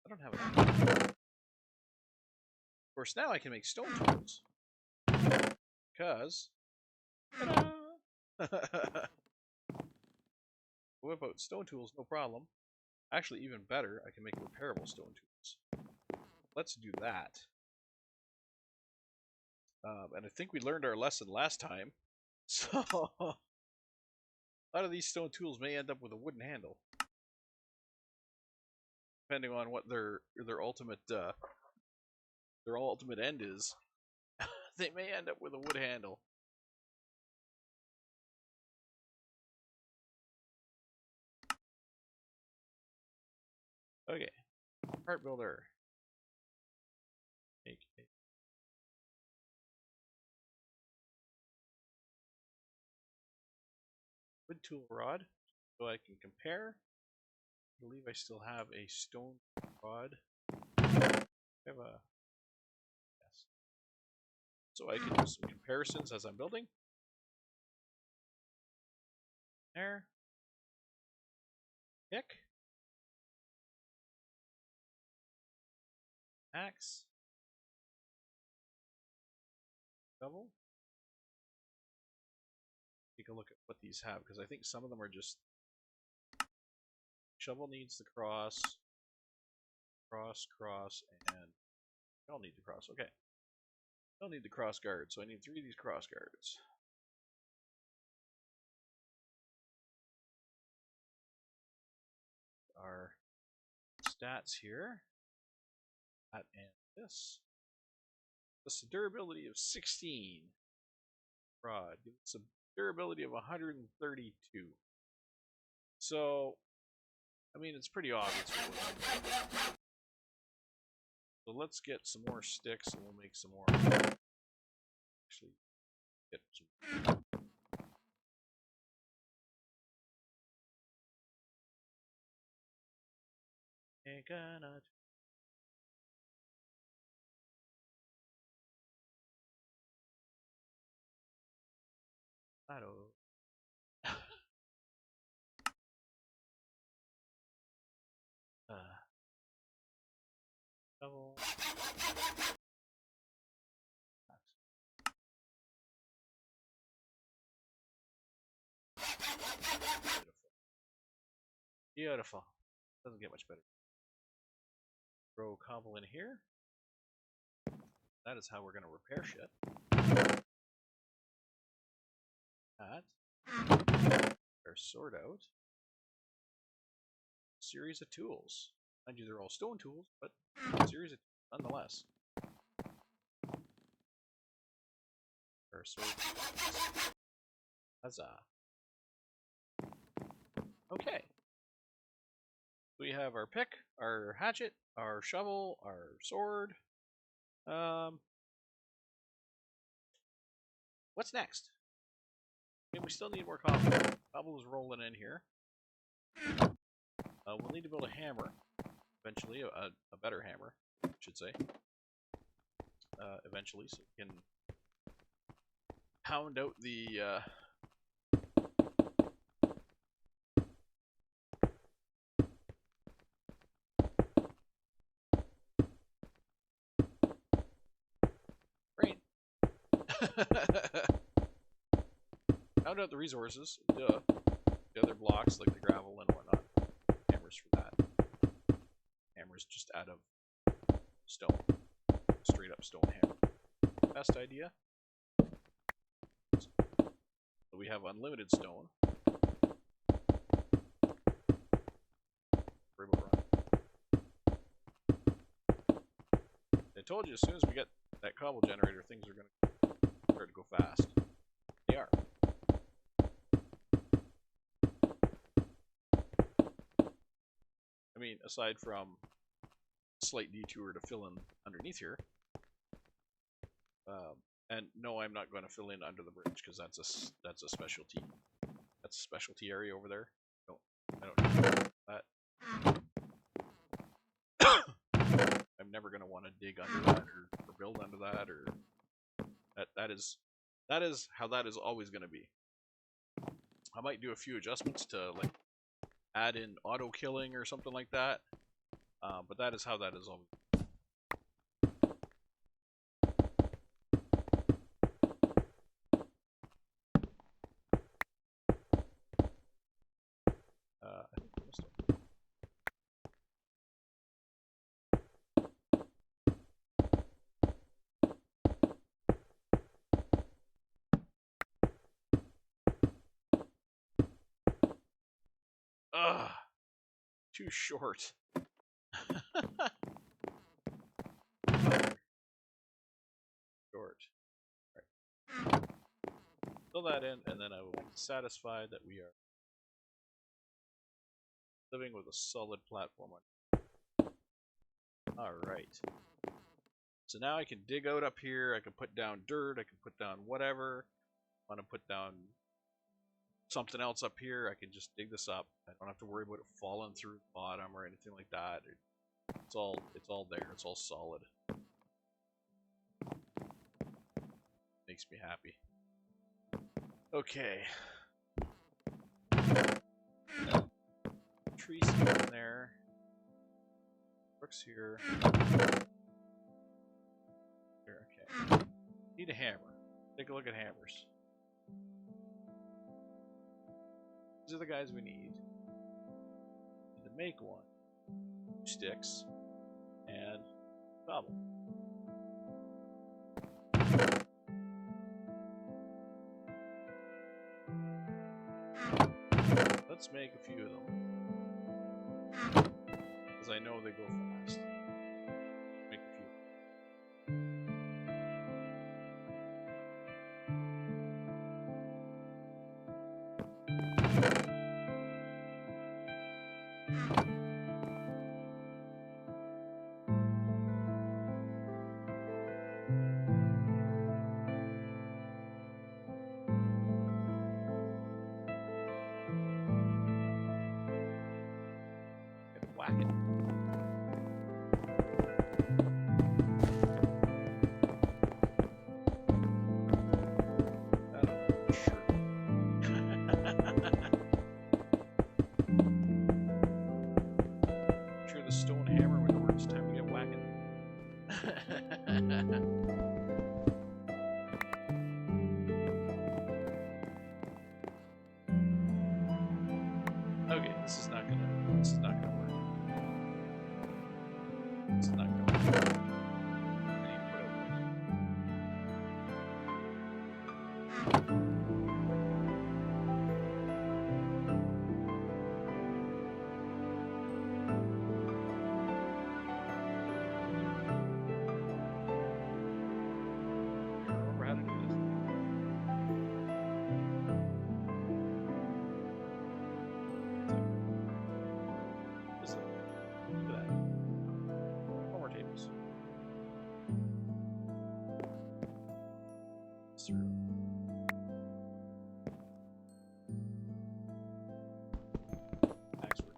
I don't have enough. Of course, now I can make stone tools. Because whip out stone tools, no problem. Actually, even better, I can make repairable stone tools. Let's do that. And I think we learned our lesson last time. So a lot of these stone tools may end up with a wooden handle, depending on what their ultimate end is. They may end up with a wood handle. Okay, part builder. Make a wood tool rod so I can compare. I believe I still have a stone rod. I have a yes. So I can do some comparisons as I'm building. There. Pick. Axe. Double. Take a look at what these have, because I think some of them are just shovel needs the cross, and I don't need the cross. Okay, I don't need the cross guard, so I need 3 of these cross guards. Our stats here, that and this. This is a durability of 16. Rod gives us a durability of 132. So, I mean, it's pretty obvious. So let's get some more sticks, and we'll make some more. Actually, get some. Gonna. I don't. Double. Beautiful. Beautiful. Doesn't get much better. Throw cobble in here. That is how we're going to repair shit. That. Our sword out. Series of tools. Mind you, they're all stone tools, but series of nonetheless. Our sword. Huzzah. Okay. We have our pick, our hatchet, our shovel, our sword. What's next? I mean, we still need more cobble. Cobble is rolling in here. We'll need to build a hammer eventually, a better hammer, I should say. Eventually, so we can pound out the rain. Pound out the resources, duh. The other blocks like the gravel and whatnot. Hammers for that. Hammers just out of stone. Straight up stone hammer. Best idea. So we have unlimited stone. I told you as soon as we get that cobble generator, things are going to start to go fast. They are. I mean, aside from a slight detour to fill in underneath here. And no, I'm not going to fill in under the bridge because that's a specialty. That's a specialty area over there. No, I don't need that. I'm never going to want to dig under that or build under that, or that is how that is always going to be. I might do a few adjustments to like add in auto killing or something like that, but that is how that is always. I think I missed it. Ugh, too short. Short. Right. Fill that in, and then I will be satisfied that we are living with a solid platform on. Alright. So now I can dig out up here, I can put down dirt, I can put down whatever. I want to put down something else up here, I can just dig this up. I don't have to worry about it falling through the bottom or anything like that. It's all there, it's all solid. Makes me happy. Okay. Tree seed in there. Brooks here. Here, okay. Need a hammer. Take a look at hammers. These are the guys we need. Need to make one. 2 sticks. And cobble. Let's make a few of them. Because I know they go fast. Make a few. Whack it. Sure, the stone hammer would work. It's time to get whacking. Okay, this is not gonna work. It's not going. I need to put out remember how to do this. This is look at that. 4 more tables. Through. Backward.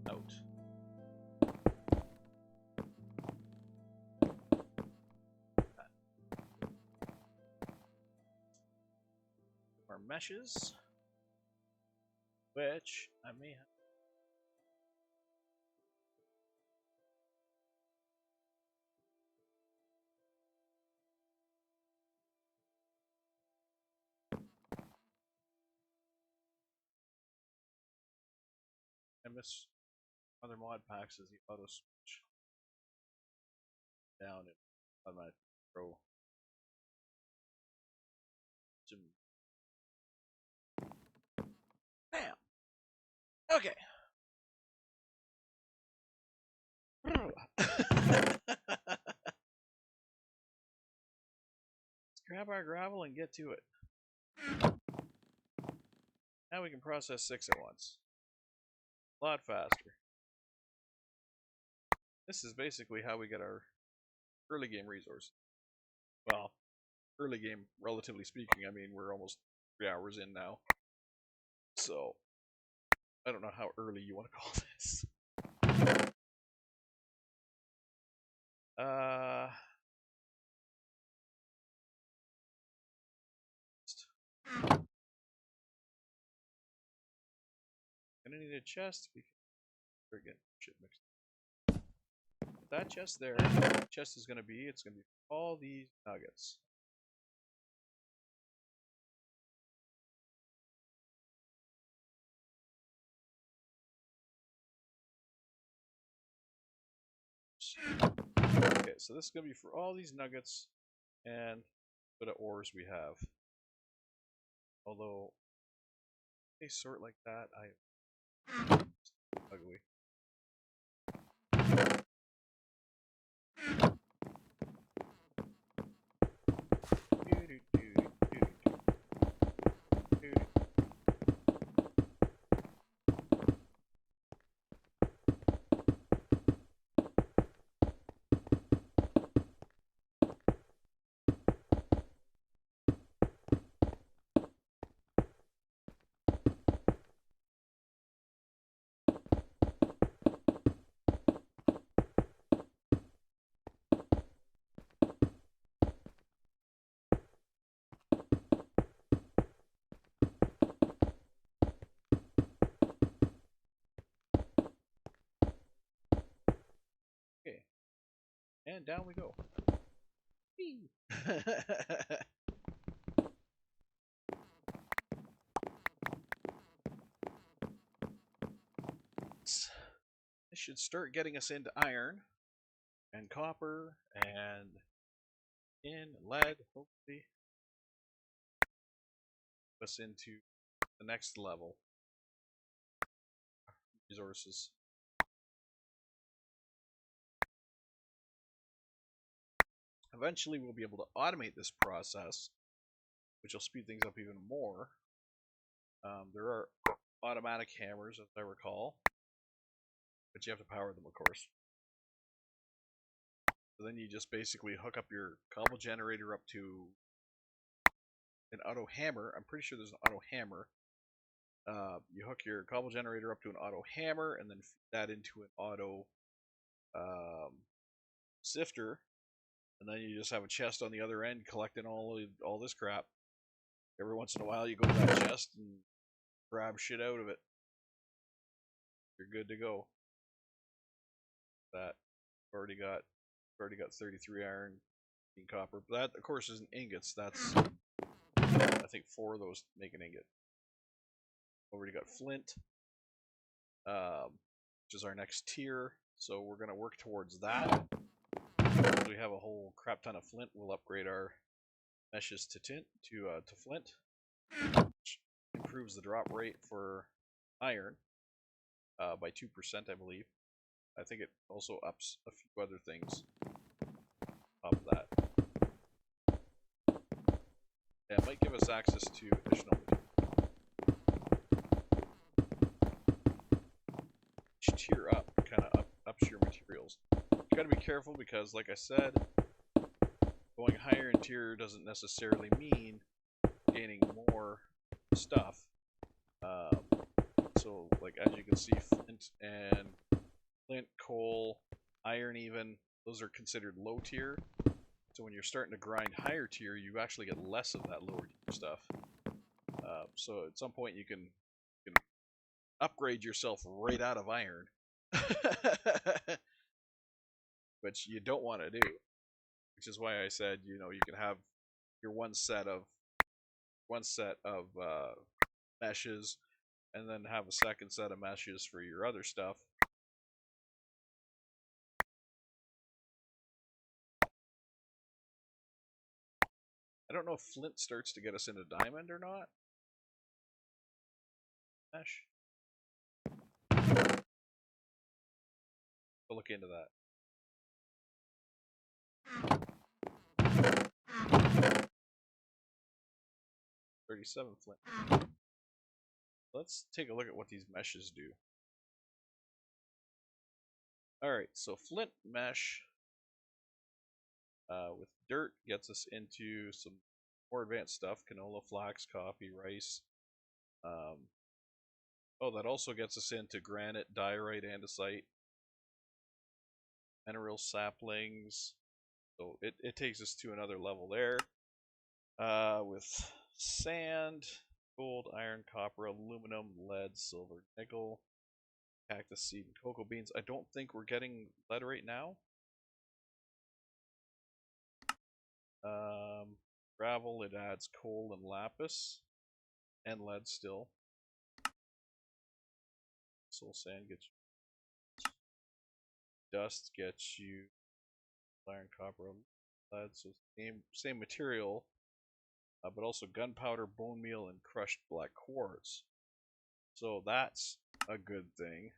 Out. More meshes, which I may have. I miss other mod packs is the auto switch down and automatic throw. Bam! Okay. Let's grab our gravel and get to it. Now we can process 6 at once. A lot faster. This is basically how we get our early game resource. Well, early game, relatively speaking. I mean, we're almost 3 hours in now. So, I don't know how early you want to call this. Gonna need a chest because we're getting shit mixed. That chest there, that chest is gonna be, it's gonna be all these nuggets. Okay, so this is gonna be for all these nuggets and what ores we have. Although they sort like that, ugly. Okay, and down we go. This should start getting us into iron and copper and tin and lead, hopefully. Us into the next level. Resources. Eventually we'll be able to automate this process, which will speed things up even more. There are automatic hammers, as I recall, but you have to power them, of course. So then you just basically hook up your cobble generator up to an auto hammer. I'm pretty sure there's an auto hammer. You hook your cobble generator up to an auto hammer and then feed that into an auto sifter, and then you just have a chest on the other end collecting all this crap. Every once in a while you go to that chest and grab shit out of it. You're good to go. That already got 33 iron and copper. But that of course isn't ingots. That's I think 4 of those make an ingot. Already got flint. which is our next tier. So we're going to work towards that. We have a whole crap ton of flint. We'll upgrade our meshes to flint, which improves the drop rate for iron by 2%, I believe. I think it also ups a few other things on top of that. Yeah, it might give us access to additional material. Each tier up kind of ups your materials. You gotta be careful because, like I said, going higher in tier doesn't necessarily mean gaining more stuff. So, like, as you can see, flint, coal, iron even, those are considered low tier. So when you're starting to grind higher tier, you actually get less of that lower tier stuff. So at some point you can upgrade yourself right out of iron, which you don't want to do. Which is why I said, you can have your one set of meshes, and then have a second set of meshes for your other stuff. I don't know if flint starts to get us into diamond or not. Mesh. We'll look into that. $37 flint. Let's take a look at what these meshes do. Alright, so flint mesh with dirt gets us into some more advanced stuff. Canola, flax, coffee, rice. Oh, that also gets us into granite, diorite, andesite, mineral saplings. So it takes us to another level there. With sand, gold, iron, copper, aluminum, lead, silver, nickel, cactus seed, and cocoa beans. I don't think we're getting lead right now. Gravel, it adds coal and lapis, and lead still. Soul sand gets you. Dust gets you iron, copper, lead. So same material, but also gunpowder, bone meal, and crushed black quartz. So that's a good thing.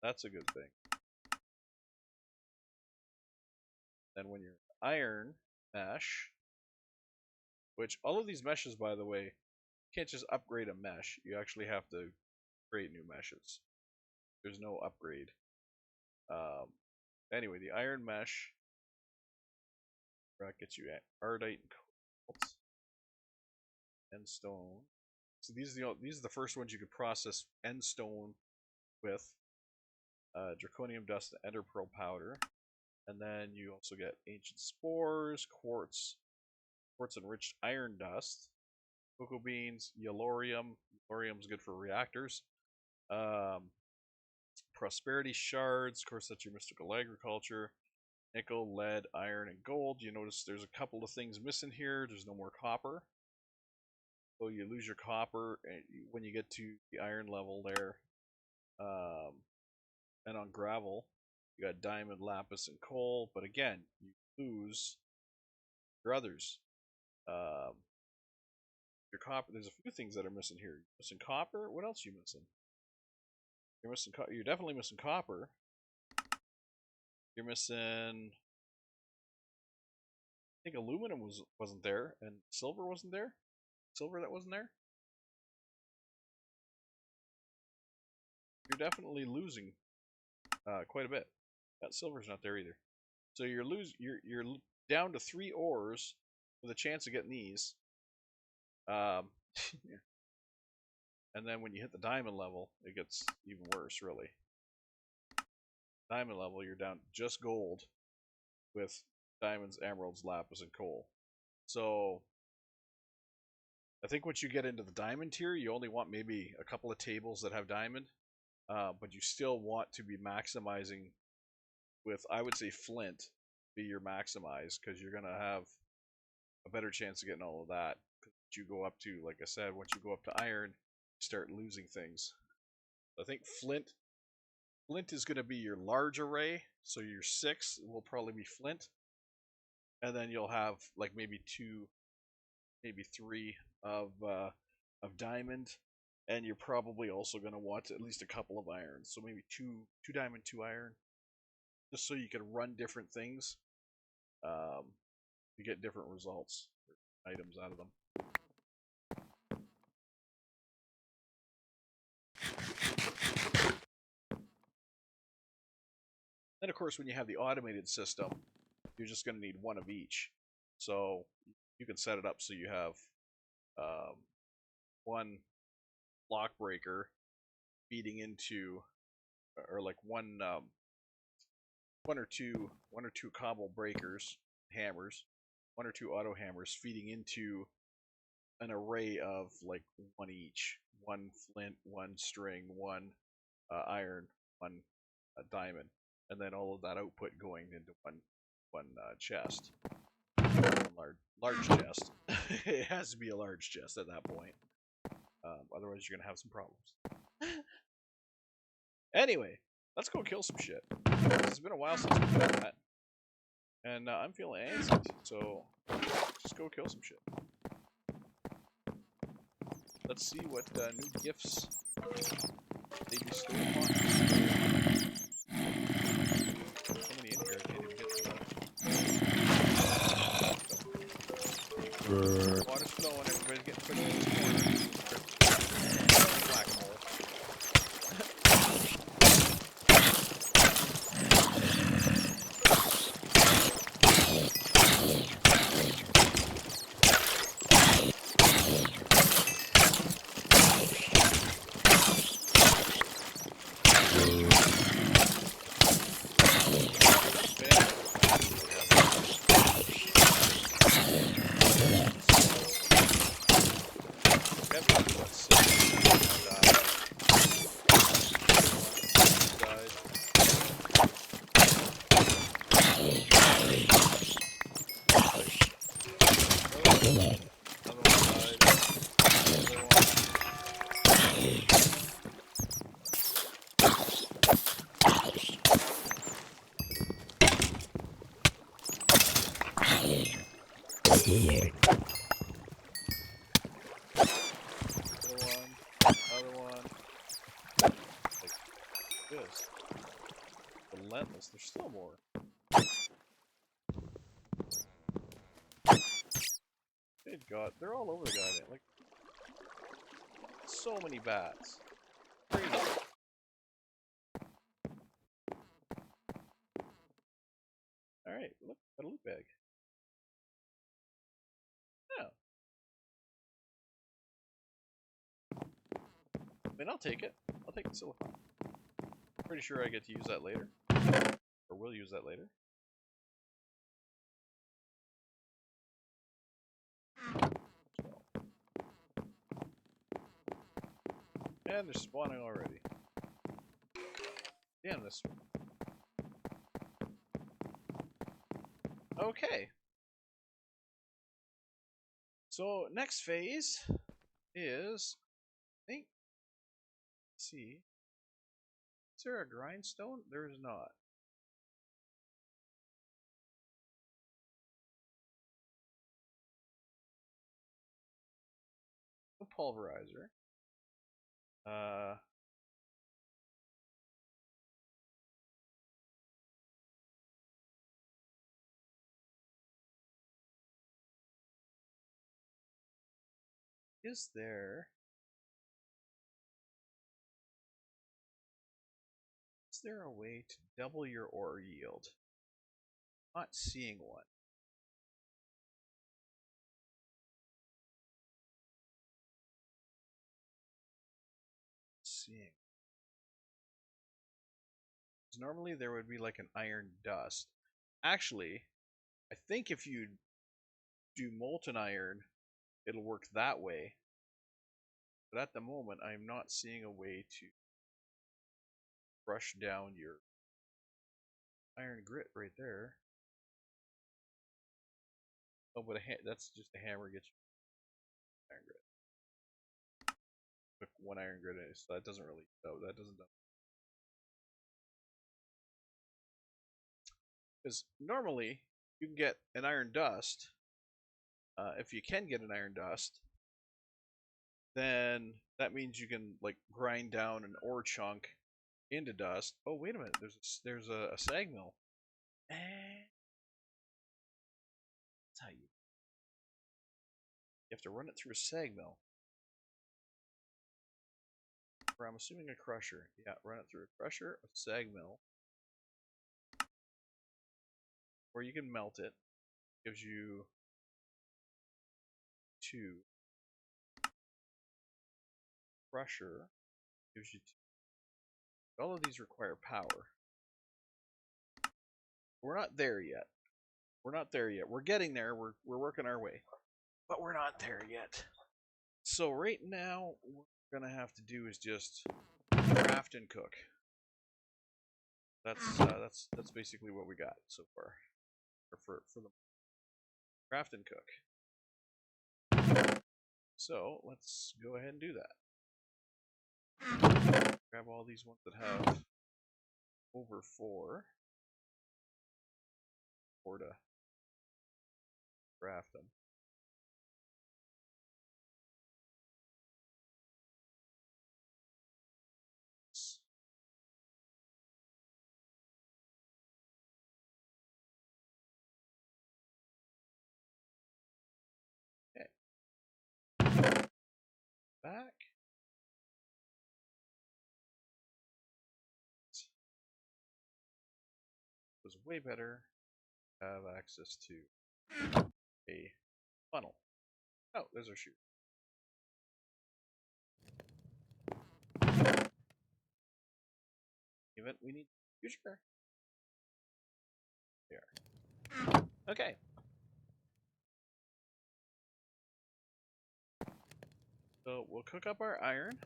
That's a good thing. Then when you're iron mesh, which all of these meshes, by the way, you can't just upgrade a mesh. You actually have to create new meshes. There's no upgrade. Anyway, the iron mesh gets you ardite and cobalt and stone. So these are the first ones you could process end stone with. Draconium dust and ender pearl powder. And then you also get ancient spores, quartz enriched iron dust, cocoa beans, yellorium. Yellorium is good for reactors. Prosperity shards, of course, that's your mystical agriculture. Nickel, lead, iron, and gold. You notice there's a couple of things missing here. There's no more copper. So you lose your copper when you get to the iron level there. And on gravel, you got diamond, lapis, and coal. But again, you lose your others. Your copper. There's a few things that are missing here. You're missing copper. What else are you missing? You're definitely missing copper. You're missing. I think aluminum wasn't there, and silver wasn't there. Silver that wasn't there. You're definitely losing quite a bit. That silver's not there either. So you're down to 3 ores with a chance of getting these. Yeah. And then when you hit the diamond level, it gets even worse, really. Diamond level, you're down just gold with diamonds, emeralds, lapis, and coal. So I think once you get into the diamond tier, you only want maybe a couple of tables that have diamond. But you still want to be maximizing with, I would say, flint be your maximize, because you're going to have a better chance of getting all of that. You go up to, like I said, once you go up to iron, you start losing things. I think flint is going to be your large array, so your 6 will probably be flint, and then you'll have like maybe 2, maybe 3 of diamond, and you're probably also going to want at least a couple of irons, so maybe 2 diamond, 2 iron, just so you can run different things, um, to get different results, items out of them. Then, of course, when you have the automated system, you're just going to need 1 of each. So you can set it up so you have 1 block breaker feeding into, or like 1 or two cobble breakers, hammers, 1 or 2 auto hammers feeding into an array of like 1 each, 1 flint, 1 string, 1 iron, 1 diamond, and then all of that output going into one chest, large chest. It has to be a large chest at that point, otherwise you're gonna have some problems. Anyway, let's go kill some shit. It's been a while since we've done that, and I'm feeling antsy, so just go kill some shit. Let's see what new gifts they bestow upon us. So many in here, I can't even get to them. Water's flowing, everybody's getting put in this corner. Whack-a-mole. Relentless. There's still more. Good God, they're all over the goddamn. Like, so many bats. Crazy. All right, look, got a loot bag. Yeah. I mean, I'll take it. I'll take the silicone. Pretty sure I get to use that later, or will use that later. And they're spawning already. Damn this one. Okay. So next phase is, I think, let's see. Is there a grindstone? There is not. A pulverizer. Is there a way to double your ore yield? Not seeing one. Seeing. Normally there would be like an iron dust. Actually, I think if you do molten iron, it'll work that way. But at the moment, I'm not seeing a way to brush down your iron grit right there. Oh, but that's just a hammer gets you iron grit. cook 1 iron grenade, so that doesn't really. No, that doesn't. Because normally you can get an iron dust. If you can get an iron dust, then that means you can like grind down an ore chunk into dust. Oh wait a minute, there's a sag mill. That's how you have to run it through a sag mill. Or I'm assuming a crusher. Yeah, run it through a crusher, a sag mill, or you can melt it. Gives you 2. Crusher gives you 2. All of these require power. We're not there yet. We're not there yet. We're getting there. We're working our way, but we're not there yet. So right now, what we're gonna have to do is just craft and cook. That's basically what we got so far, or for the craft and cook. So let's go ahead and do that. Grab all these ones that have over 4 to craft them. Okay. Back. It was way better to have access to a funnel. Oh, there's our chute. Even we need future. There. Okay. So we'll cook up our iron.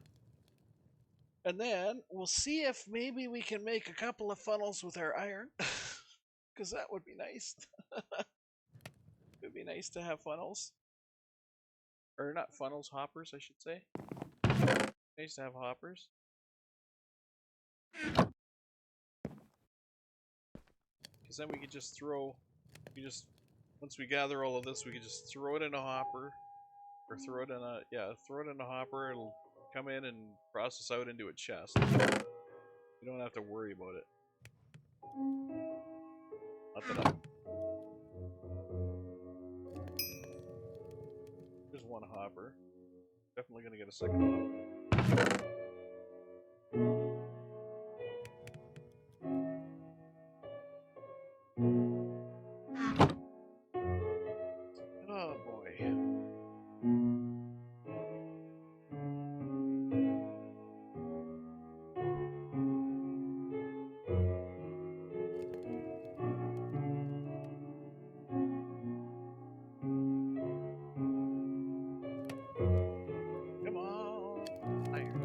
And then we'll see if maybe we can make a couple of funnels with our iron. Because that would be nice. It would be nice to have funnels. Or not funnels, hoppers, I should say. Nice to have hoppers. Because then we could just throw... once we gather all of this, we could just throw it in a hopper. Or throw it in a... yeah, throw it in a hopper. It'll come in and process out into a chest. You don't have to worry about it. Not that There's one hopper. Definitely gonna get a second hopper. Oh boy. Come on, iron.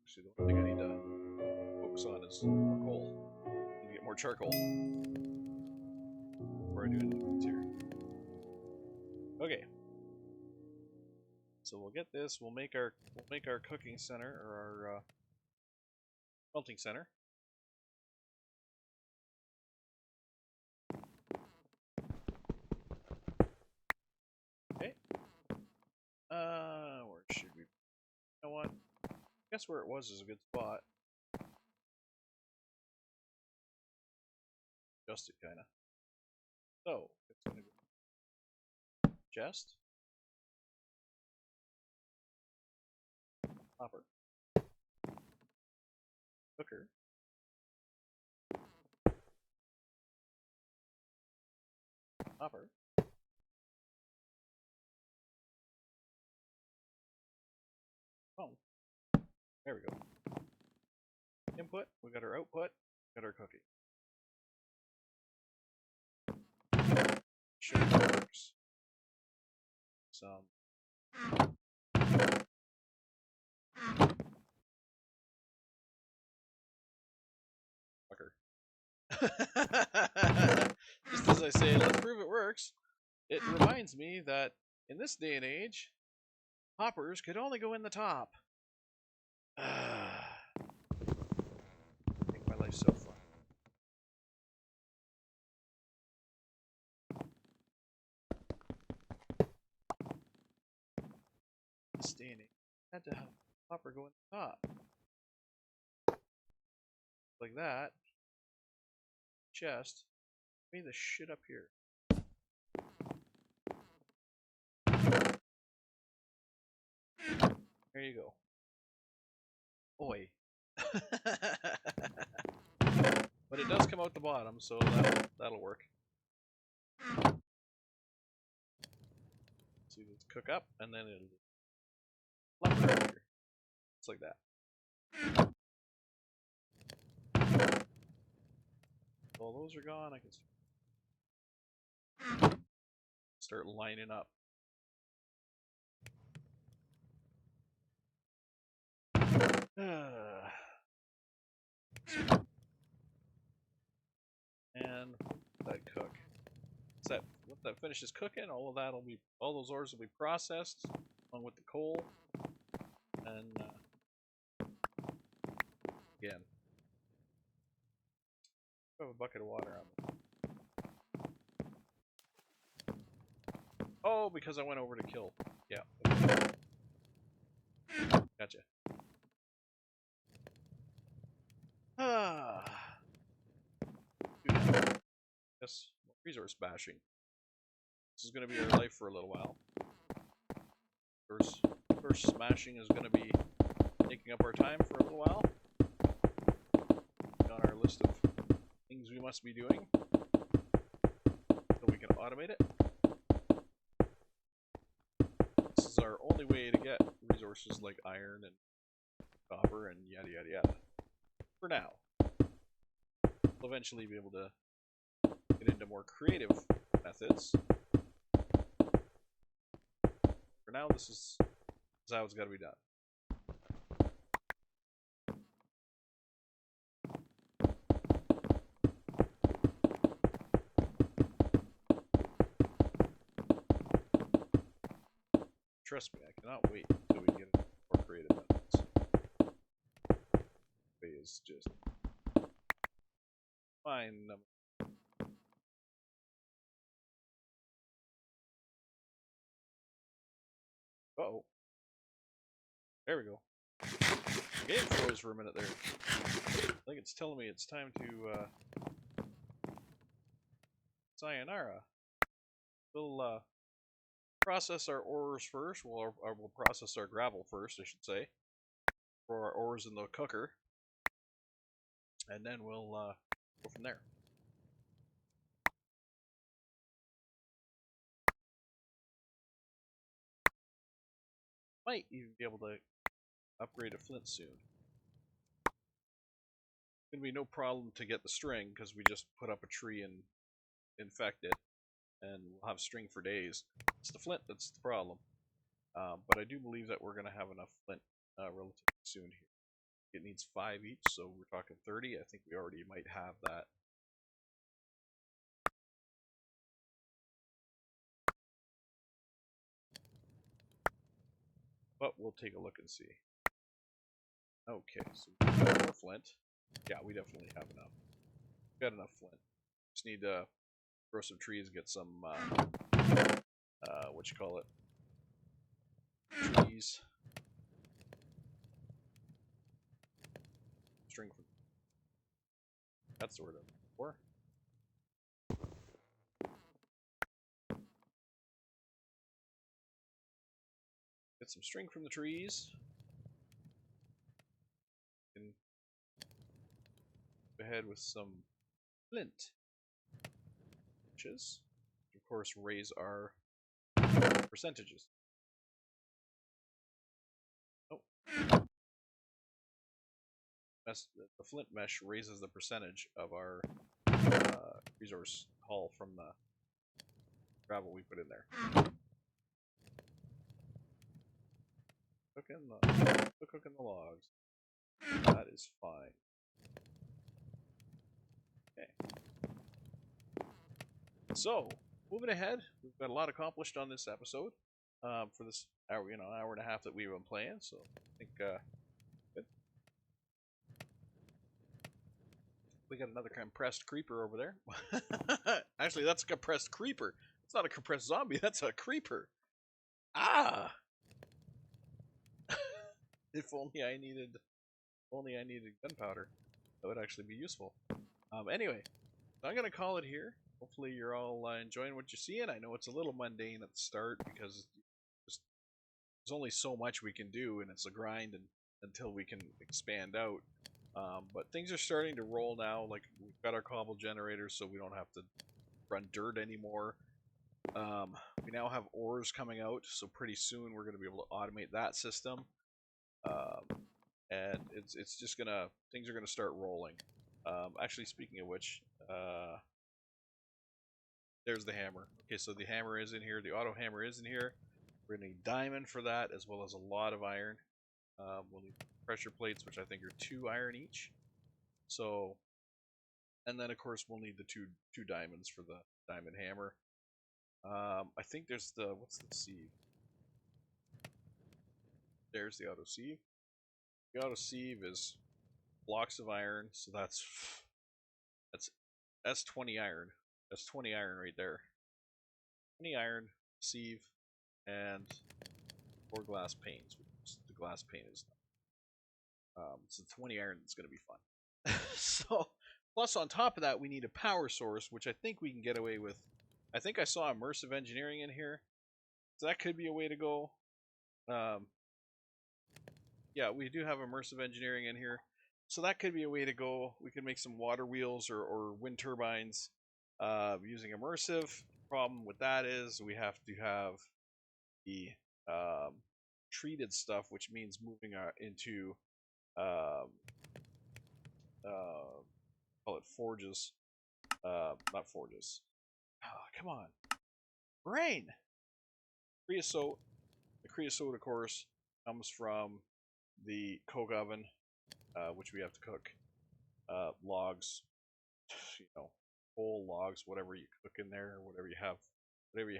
Actually, the one thing I need to focus on is more coal. I need to get more charcoal before I do anything here. Okay. So we'll get this. We'll make our cooking center, or our smelting center. Okay. Where should we? You know what? I guess where it was is a good spot. Adjust it, kinda. So it's gonna go chest, hopper, cooker, hopper, oh, there we go. Input, we got our output, we got our cookie. Sure it works. Some fucker. Just as I say, let's prove it works. It reminds me that In this day and age, hoppers could only go in the top. Make my life so fun. This day and age, I had to have a hopper go in the top. Like that. Chest. Give me the shit up here. There you go. Oi. But it does come out the bottom, so that'll work. So let's cook up, and then it'll flop it over here. It's like that. All those are gone. I can start lining up. And that cook. Once that finishes cooking, all those ores will be processed along with the coal. And again, I have a bucket of water on me. Oh, because I went over to kill. Yeah. Gotcha. Yes, resource bashing. This is going to be our life for a little while. First smashing is going to be taking up our time for a little while. On our list of things we must be doing so we can automate it. This is our only way to get resources like iron and copper and yada yada yada. For now. We'll eventually be able to get into more creative methods. For now, this is how it's got to be done. Trust me, I cannot wait until we get into more creative methods. It is just fine. Uh-oh. There we go. Game froze for a minute there. I think it's telling me it's time to sayonara. We'll process our ores first. We'll process our gravel first, I should say, for our ores in the cooker, and then we'll go from there. Might even be able to upgrade a flint soon. Gonna be no problem to get the string because we just put up a tree and infect it, and we'll have string for days. It's the flint that's the problem. But I do believe that we're gonna have enough flint relatively soon here. It needs 5 each, so we're talking 30. I think we already might have that. But we'll take a look and see. Okay, so we've got more flint. Yeah, we definitely have enough. We've got enough flint. Just need to grow some trees and get some, what you call it? Trees. String from. That's the word I'm looking for. Get some string from the trees. And go ahead with some flint. Which is, of course, raise our percentages. Oh. The flint mesh raises the percentage of our resource haul from the gravel we put in there. Cooking the logs. That is fine. Okay. So, moving ahead, we've got a lot accomplished on this episode. for this hour, hour and a half that we've been playing. So I think good. We got another compressed creeper over there. Actually, that's a compressed creeper. It's not a compressed zombie. That's a creeper. Ah! If only I needed gunpowder. That would actually be useful. Anyway, so I'm gonna call it here. Hopefully you're all enjoying what you're seeing. I know it's a little mundane at the start because there's only so much we can do, and it's a grind until we can expand out. But things are starting to roll now. Like, we've got our cobble generators, so we don't have to run dirt anymore. We now have ores coming out, so pretty soon we're going to be able to automate that system. And it's just things are gonna start rolling. Actually, speaking of which, there's the hammer. Okay, so the hammer is in here. The auto hammer is in here. We're gonna need diamond for that, as well as a lot of iron. We'll need pressure plates, which I think are 2 iron each. So, and then of course we'll need the two diamonds for the diamond hammer. I think there's what's the sieve? There's the auto sieve. The auto sieve is blocks of iron, so that's 20 iron. That's 20 iron right there. 20 iron, sieve, and 4 glass panes. The glass pane is so 20 iron is going to be fun. So, plus on top of that, we need a power source, which I think we can get away with. I think I saw immersive engineering in here, so that could be a way to go. Yeah, we do have immersive engineering in here, so that could be a way to go. We could make some water wheels or wind turbines using immersive. Problem with that is we have to have the treated stuff, which means moving into call it forges. Not forges. Oh, come on, brain. Creosote. The creosote, of course, comes from the coke oven, which we have to cook logs, whole logs, whatever you cook in there, or whatever you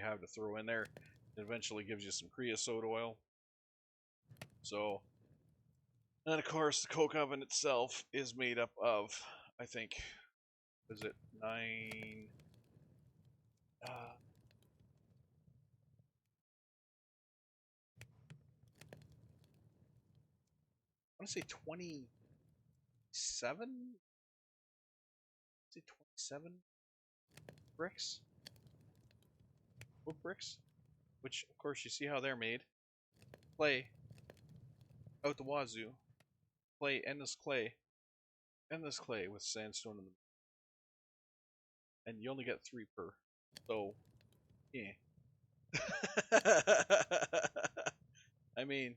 have to throw in there. It eventually gives you some creosote oil. So, and of course, the coke oven itself is made up of, I think, is it 9? I want to say 27? Say 27 bricks? Wood bricks? Which, of course, you see how they're made. Clay. Out the wazoo. Clay, endless clay. Endless clay with sandstone in the middle. And you only get 3 per. So, yeah. I mean,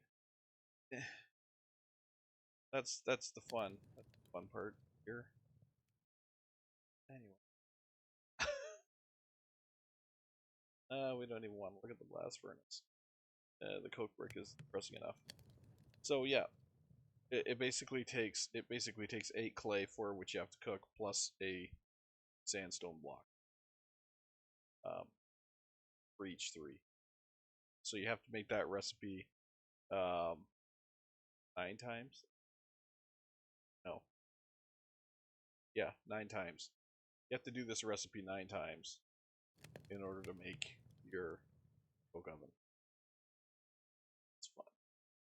that's the fun. That's the fun part here. Anyway. We don't even want to look at the blast furnace. The coke brick is depressing enough. So yeah, it basically takes 8 clay, for which you have to cook, plus a sandstone block for each 3. So you have to make that recipe 9 times. No. Yeah, 9 times. You have to do this recipe 9 times in order to make your coke oven. It's fun.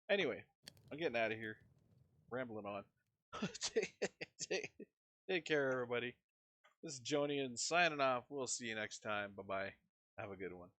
Anyway, I'm getting out of here. Rambling on. Take care, everybody. This is Jonian signing off. We'll see you next time. Bye-bye. Have a good one.